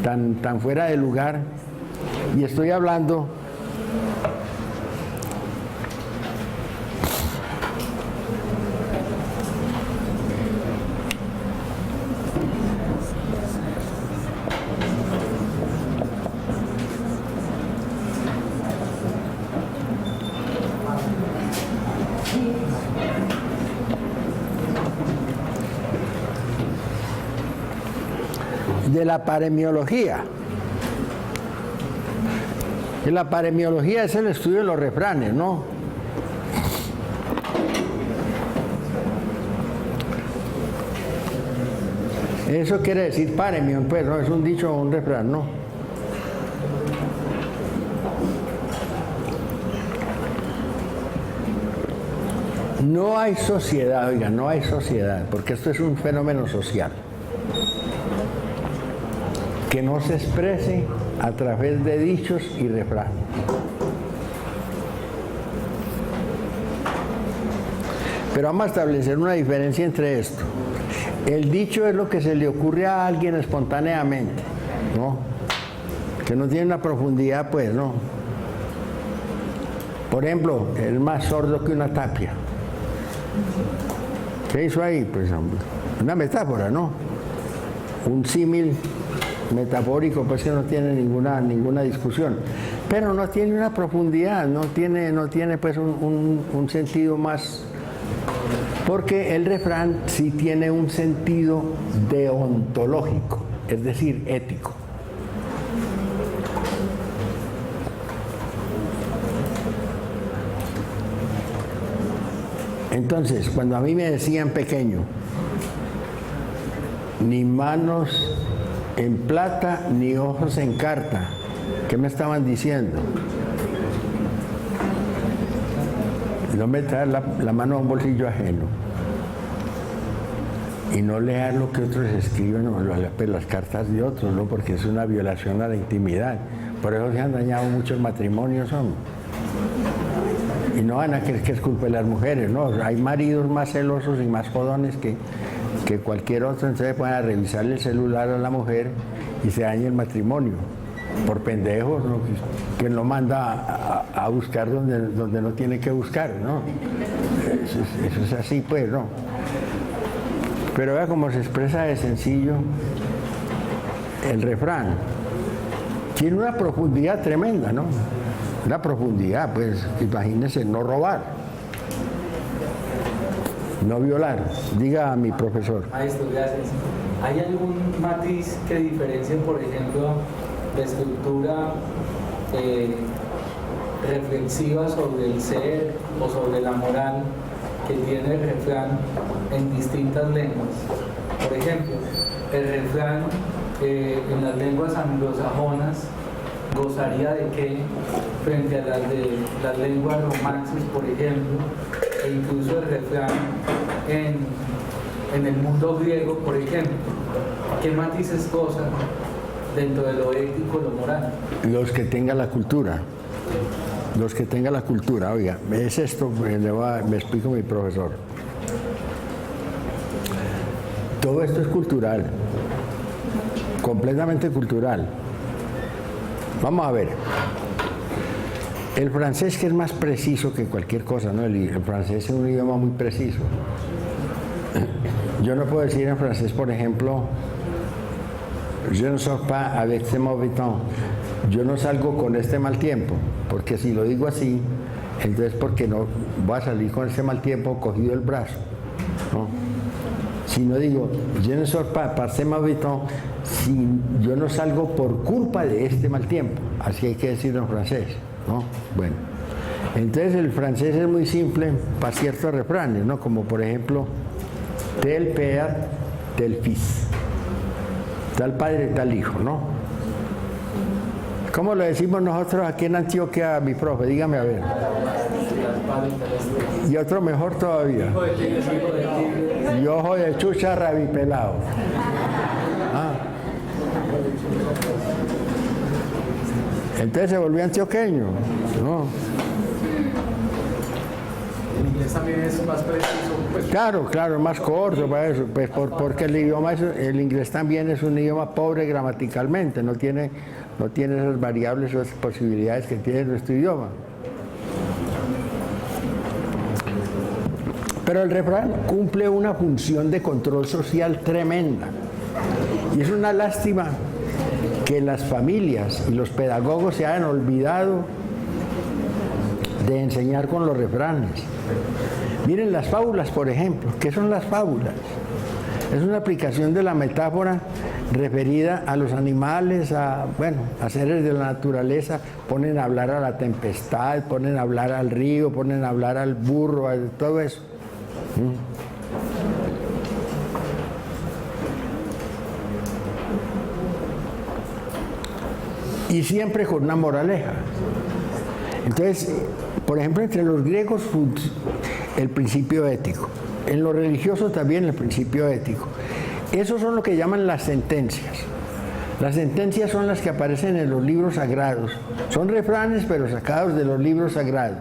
S2: tan fuera de lugar. Y estoy hablando de la paremiología. Y la paremiología es el estudio de los refranes, ¿no? Eso quiere decir paremion, pues, no es un dicho o un refrán, ¿no? No hay sociedad, oiga, no hay sociedad, porque esto es un fenómeno social, que no se exprese a través de dichos y refranes. Pero vamos a establecer una diferencia entre esto. El dicho es lo que se le ocurre a alguien espontáneamente, ¿no? Que no tiene una profundidad, pues, ¿no? Por ejemplo, es más sordo que una tapia. ¿Qué hizo ahí? Pues una metáfora, ¿no? Un símil metafórico, pues que no tiene ninguna discusión, pero no tiene una profundidad, no tiene pues un sentido más, porque el refrán sí tiene un sentido deontológico, es decir, ético. Entonces, cuando a mí me decían pequeño, ni manos en plata ni ojos en carta, ¿qué me estaban diciendo? No meter la mano a un bolsillo ajeno y no leer lo que otros escriben o las cartas de otros, ¿no? Porque es una violación a la intimidad. Por eso se han dañado muchos matrimonios, hombre. Y no van a creer que es culpa de las mujeres, ¿no? Hay maridos más celosos y más jodones que cualquier otro, entonces pueden a revisarle el celular a la mujer y se daña el matrimonio por pendejos, ¿no? Que lo manda a buscar donde no tiene que buscar, ¿no? Eso es así, pues, ¿no? Pero vea cómo se expresa de sencillo el refrán. Tiene una profundidad tremenda, ¿no? Una profundidad, pues, imagínense, no robar, no violar. Diga a mi profesor.
S5: Maestro, gracias. ¿Hay algún matiz que diferencie, por ejemplo, la estructura reflexiva sobre el ser o sobre la moral que tiene el refrán en distintas lenguas. Por ejemplo, el refrán en las lenguas anglosajonas gozaría de qué frente a las de las lenguas romances, por ejemplo, e incluso el refrán en el mundo griego, por ejemplo. ¿Qué matices gozan dentro de lo ético, lo moral?
S2: Los que tengan la cultura. Los que tengan la cultura, oiga, es esto, me explico mi profesor. Todo esto es cultural, completamente cultural. Vamos a ver. El francés, que es más preciso que cualquier cosa, ¿no? El francés es un idioma muy preciso. Yo no puedo decir en francés, por ejemplo, je ne sors pas avec ce mauvais temps. Yo no salgo con este mal tiempo, porque si lo digo así, entonces porque no voy a salir con ese mal tiempo cogido el brazo, ¿no? Si no digo, je ne sors pas par ce mauvais temps, si yo no salgo por culpa de este mal tiempo, así hay que decirlo en francés, ¿no? Bueno, entonces el francés es muy simple para ciertos refranes, ¿no? Como por ejemplo, tel père, tel fils, tal padre, tal hijo, ¿no? ¿Cómo lo decimos nosotros aquí en Antioquia, mi profe? Dígame a ver. Y otro mejor todavía. Y ojo de chucha rabipelado. Ah. Entonces se volvió antioqueño, ¿no?
S4: En inglés también es más preciso. Pues,
S2: Claro, claro, es más corto para eso, pues porque el inglés también es un idioma pobre gramaticalmente, no tiene esas variables o esas posibilidades que tiene nuestro idioma. Pero el refrán cumple una función de control social tremenda. Y es una lástima que las familias y los pedagogos se hayan olvidado de enseñar con los refranes. Miren las fábulas, por ejemplo. ¿Qué son las fábulas? Es una aplicación de la metáfora referida a los animales, a seres de la naturaleza. Ponen a hablar a la tempestad, ponen a hablar al río, ponen a hablar al burro, a todo eso. Y siempre con una moraleja. Entonces, por ejemplo, entre los griegos, el principio ético. En lo religioso también el principio ético. Esos son lo que llaman las sentencias. Las sentencias son las que aparecen en los libros sagrados. Son refranes, pero sacados de los libros sagrados.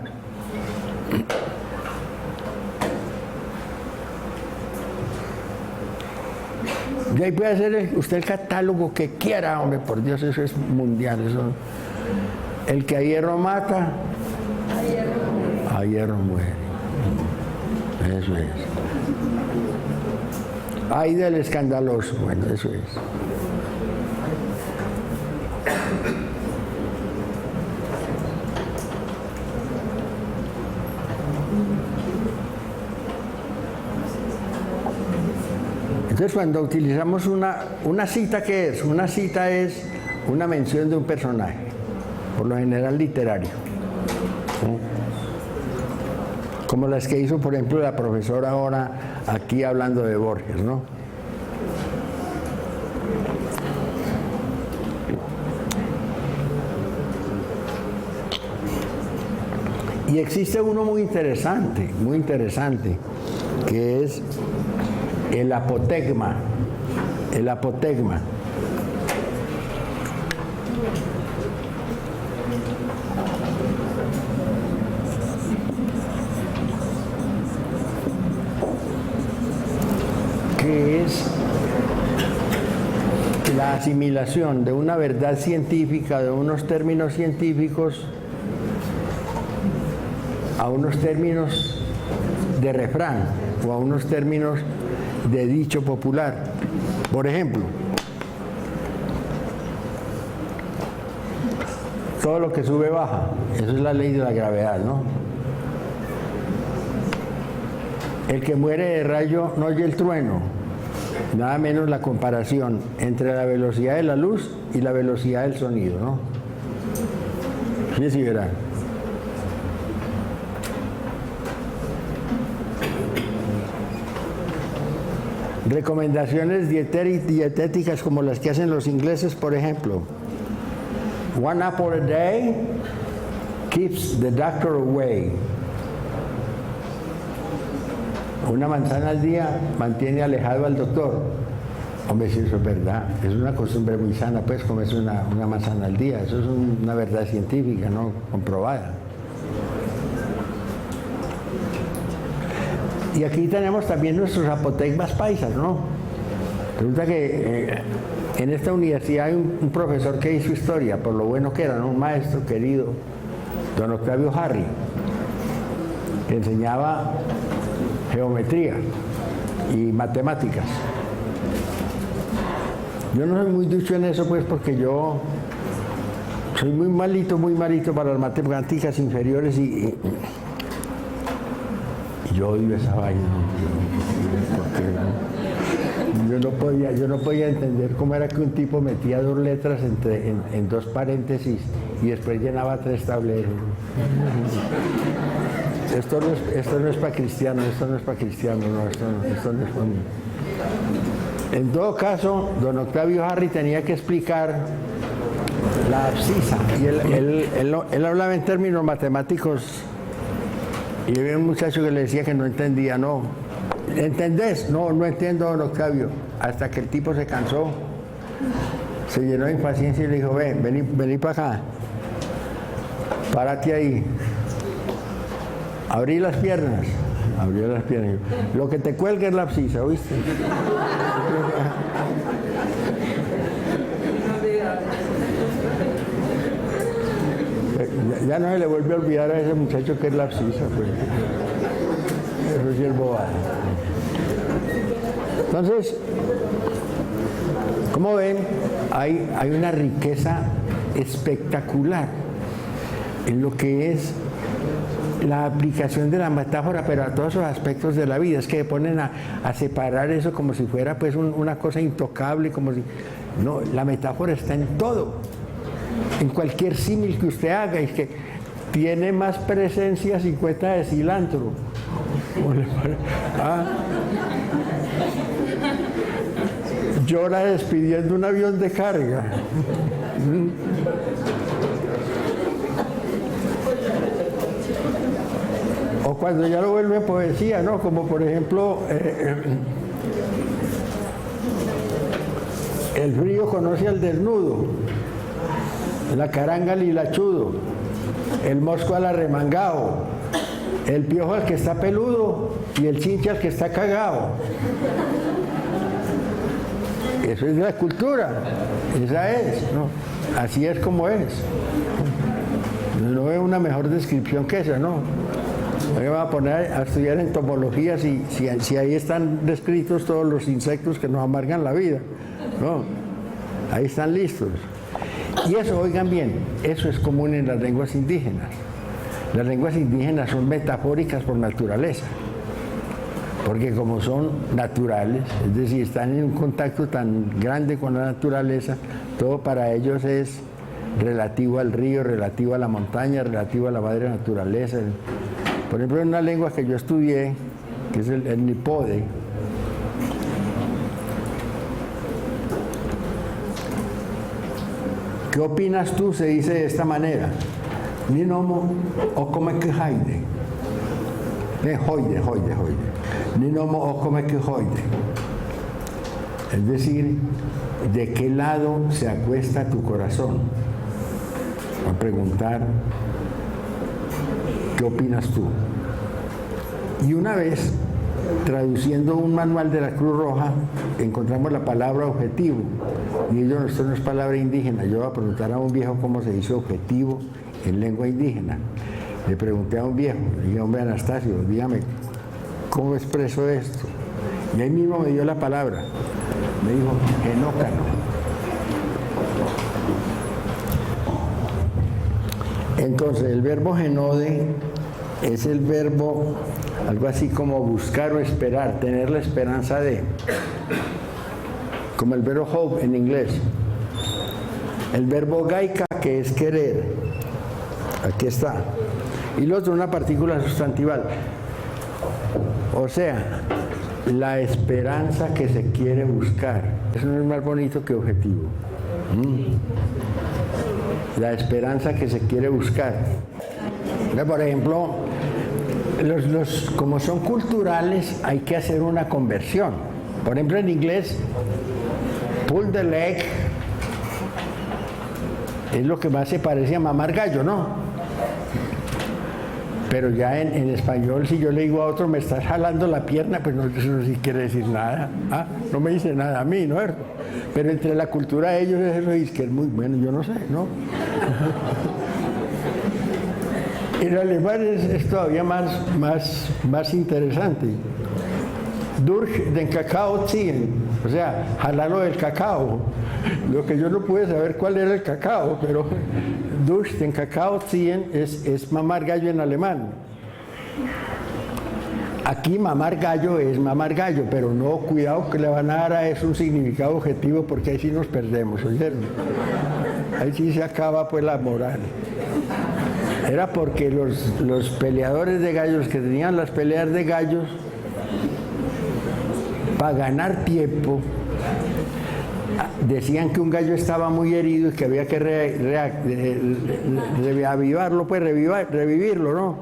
S2: Y ahí puede hacer usted el catálogo que quiera, hombre, por Dios, eso es mundial. Eso. El que a hierro mata, a hierro muere. Eso es. Ay del escandaloso, bueno, eso es. Entonces, cuando utilizamos una cita, ¿qué es? Una cita es una mención de un personaje, por lo general literario. ¿Sí? Como las que hizo, por ejemplo, la profesora ahora aquí hablando de Borges, ¿no? Y existe uno muy interesante, que es el apotegma. El apotegma. Que es la asimilación de una verdad científica, de unos términos científicos, a unos términos de refrán o a unos términos de dicho popular. Por ejemplo, todo lo que sube baja, eso es la ley de la gravedad, ¿no? El que muere de rayo no oye el trueno, nada menos la comparación entre la velocidad de la luz y la velocidad del sonido, ¿no? Sí, verán. recomendaciones dietéticas como las que hacen los ingleses, por ejemplo. 1 apple a day keeps the doctor away. Una manzana al día mantiene alejado al doctor. Hombre, si eso es verdad, es una costumbre muy sana, pues comerse una manzana al día, eso es una verdad científica, ¿no? Comprobada. Y aquí tenemos también nuestros apotegmas paisas, ¿no? Resulta que en esta universidad hay un profesor que hizo historia, por lo bueno que era, ¿no? Un maestro querido, don Octavio Harry, que enseñaba geometría y matemáticas. Yo no soy muy ducho en eso, pues, porque yo soy muy malito para las matemáticas inferiores y yo odio esa vaina. Yo no podía entender cómo era que un tipo metía 2 letras en 2 paréntesis y después llenaba 3 tableros. Esto no es para cristianos, esto no es para mí. En todo caso, don Octavio Harry tenía que explicar la abscisa y él hablaba en términos matemáticos y había un muchacho que le decía que no entendía. No, ¿entendés? No entiendo, don Octavio. Hasta que el tipo se cansó, se llenó de impaciencia y le dijo, vení para acá, párate ahí, abrí las piernas. Abrió las piernas. Lo que te cuelga es la abscisa, ¿oíste? Ya no se le vuelve a olvidar a ese muchacho que es la abscisa, pues. Eso sí es bobada. Entonces, como ven, hay una riqueza espectacular en lo que es la aplicación de la metáfora, pero a todos esos aspectos de la vida. Es que se ponen a separar eso como si fuera pues una cosa intocable, como si... No, la metáfora está en todo, en cualquier símil que usted haga, y que tiene más presencia 50 de cilantro. Llora despidiendo un avión de carga. O cuando ya lo vuelve poesía, ¿no? Como por ejemplo, el frío conoce al desnudo, la caranga al hilachudo, el mosco al arremangado, el piojo al que está peludo y el chinche al que está cagado. Eso es de la cultura, esa es, ¿no? Así es como es. No veo una mejor descripción que esa, ¿no? Me voy a poner a estudiar entomología si ahí están descritos todos los insectos que nos amargan la vida. No, ahí están listos. Y eso, oigan bien, eso es común en las lenguas indígenas. Las lenguas indígenas son metafóricas por naturaleza, porque como son naturales, es decir, están en un contacto tan grande con la naturaleza, todo para ellos es relativo al río, relativo a la montaña, relativo a la madre naturaleza. Por ejemplo, en una lengua que yo estudié, que es el nipode, ¿qué opinas tú? Se dice de esta manera. Ni nomo o come que haide. Hoide. Ni nomo o come que hoide. Es decir, ¿de qué lado se acuesta tu corazón? A preguntar, ¿qué opinas tú? Y una vez, traduciendo un manual de la Cruz Roja, encontramos la palabra objetivo. Y yo, esto no es palabra indígena. Yo voy a preguntar a un viejo cómo se dice objetivo en lengua indígena. Le pregunté a un viejo, le dije, hombre Anastasio, dígame, ¿cómo expreso esto? Y ahí mismo me dio la palabra. Me dijo, genócano. Entonces, el verbo genode es el verbo, algo así como buscar o esperar, tener la esperanza de, como el verbo hope en inglés. El verbo gaika, que es querer, aquí está. Y lo otro, una partícula sustantival. O sea, la esperanza que se quiere buscar. Eso no es más bonito que objetivo. La esperanza que se quiere buscar. Por ejemplo, como son culturales, hay que hacer una conversión. Por ejemplo, en inglés, pull the leg es lo que más se parece a mamar gallo, ¿no? Pero ya en español, si yo le digo a otro, me estás jalando la pierna, pues no, eso no sí quiere decir nada. No me dice nada a mí, ¿no? Pero entre la cultura de ellos eso es que es muy bueno, yo no sé, ¿no? En alemán es todavía más interesante. Durch den Kakao ziehen, o sea, jalarlo del cacao. Lo que yo no pude saber cuál era el cacao, pero durch den Kakao ziehen es mamar gallo en alemán. Aquí mamar gallo es mamar gallo, pero no, cuidado que le van a dar a eso un significado objetivo porque ahí sí nos perdemos, ¿oyeron? Ahí sí se acaba pues la moral. Era porque los peleadores de gallos que tenían las peleas de gallos, para ganar tiempo, decían que un gallo estaba muy herido y que había que reavivarlo, pues revivirlo, ¿no?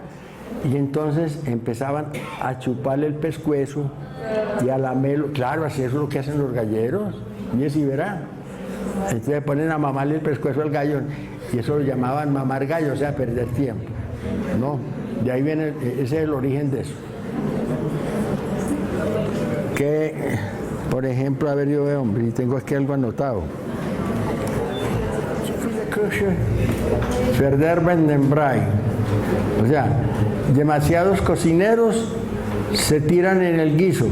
S2: Y entonces empezaban a chuparle el pescuezo y a lamerlo. Claro, así es lo que hacen los galleros, y así verá. Entonces ponen a mamarle el pescuezo al gallo y eso lo llamaban mamar gallo, o sea, perder tiempo, ¿no? De ahí viene, ese es el origen de eso. Que, por ejemplo, a ver, yo veo, hombre, y tengo aquí algo anotado. Verderben den Brei. O sea, demasiados cocineros se tiran en el guiso.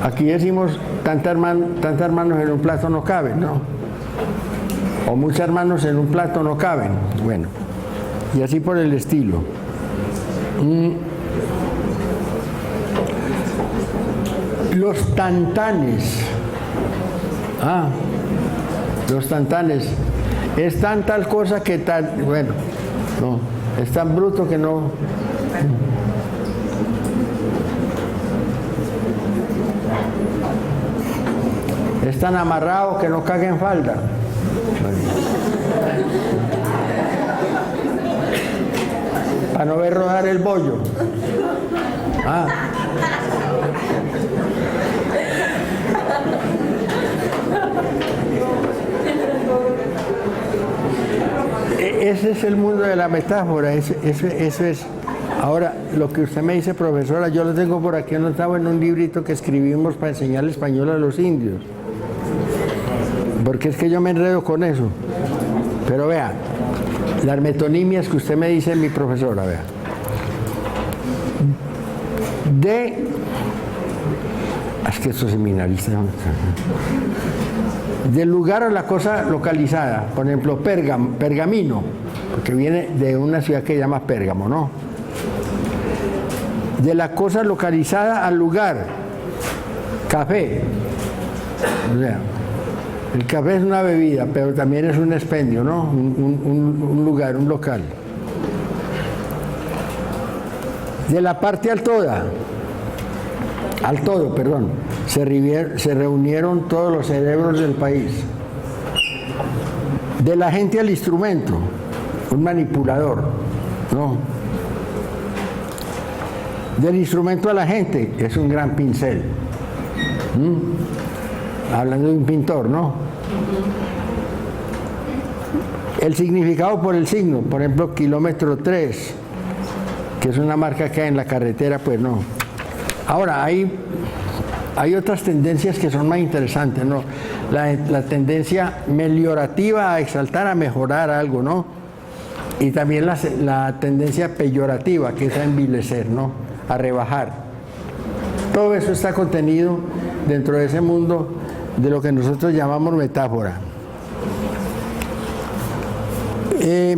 S2: Aquí decimos, tantas manos en un plato no caben, ¿no? O muchas manos en un plato no caben. Bueno, y así por el estilo. Los tantanes. Los tantanes. Es tan tal cosa que tal. Bueno, no. Es tan bruto que no. Es tan amarrado que no caga en falda. Para no ver rodar el bollo. Ese es el mundo de la metáfora, eso es. Ahora, lo que usted me dice, profesora, yo lo tengo por aquí anotado en un librito que escribimos para enseñar español a los indios. Porque es que yo me enredo con eso. Pero vea, las metonimias que usted me dice, mi profesora, vea. Es que estos seminaristas. Del lugar a la cosa localizada, por ejemplo, Pergamino, porque viene de una ciudad que se llama Pérgamo, ¿no? De la cosa localizada al lugar, café. O sea, el café es una bebida, pero también es un expendio, ¿no? Un lugar, un local. De la parte al todo, se reunieron todos los cerebros del país. De la gente al instrumento, un manipulador, ¿no? Del instrumento a la gente, es un gran pincel. Hablando de un pintor, ¿no? El significado por el signo, por ejemplo, kilómetro 3, que es una marca que hay en la carretera, pues no. Ahora, hay otras tendencias que son más interesantes, ¿no? La tendencia meliorativa a exaltar, a mejorar algo, ¿no? Y también la tendencia peyorativa, que es a envilecer, ¿no? A rebajar. Todo eso está contenido dentro de ese mundo de lo que nosotros llamamos metáfora. ¿Qué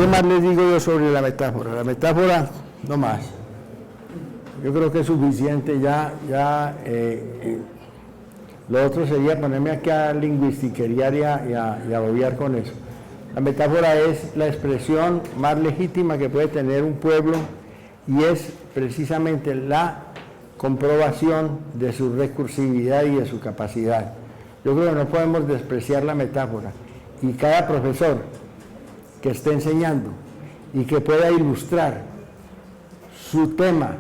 S2: más les digo yo sobre la metáfora? La metáfora, no más. Yo creo que es suficiente lo otro sería ponerme aquí a lingüistiquear y a bobear con eso. La metáfora es la expresión más legítima que puede tener un pueblo y es precisamente la comprobación de su recursividad y de su capacidad. Yo creo que no podemos despreciar la metáfora, y cada profesor que esté enseñando y que pueda ilustrar su tema,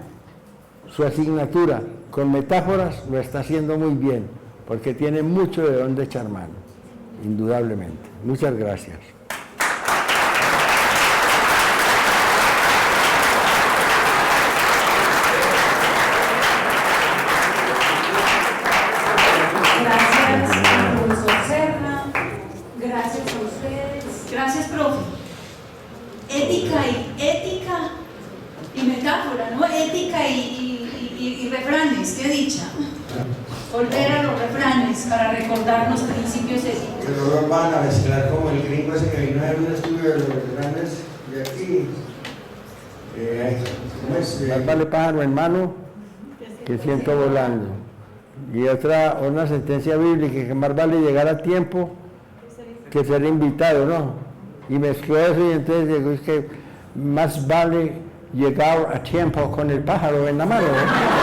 S2: su asignatura con metáforas, lo está haciendo muy bien, porque tiene mucho de dónde echar mano, indudablemente. Muchas gracias.
S1: Gracias, profesor Serna. Gracias a ustedes. Gracias, profe. Ética y metáfora, ¿no? Ética y refranes, qué dicha. Volver a los refranes para recordarnos principios éticos.
S2: Que no los van a mezclar como el gringo ese que vino a hacer un estudio de los refranes de aquí. ¿Cómo es? Más vale pájaro en mano que ciento volando. Y una sentencia bíblica, que más vale llegar a tiempo que ser invitado, ¿no? Y mezcló eso, y entonces digo, es que más vale llegar a tiempo con el pájaro en la mano, ¿no?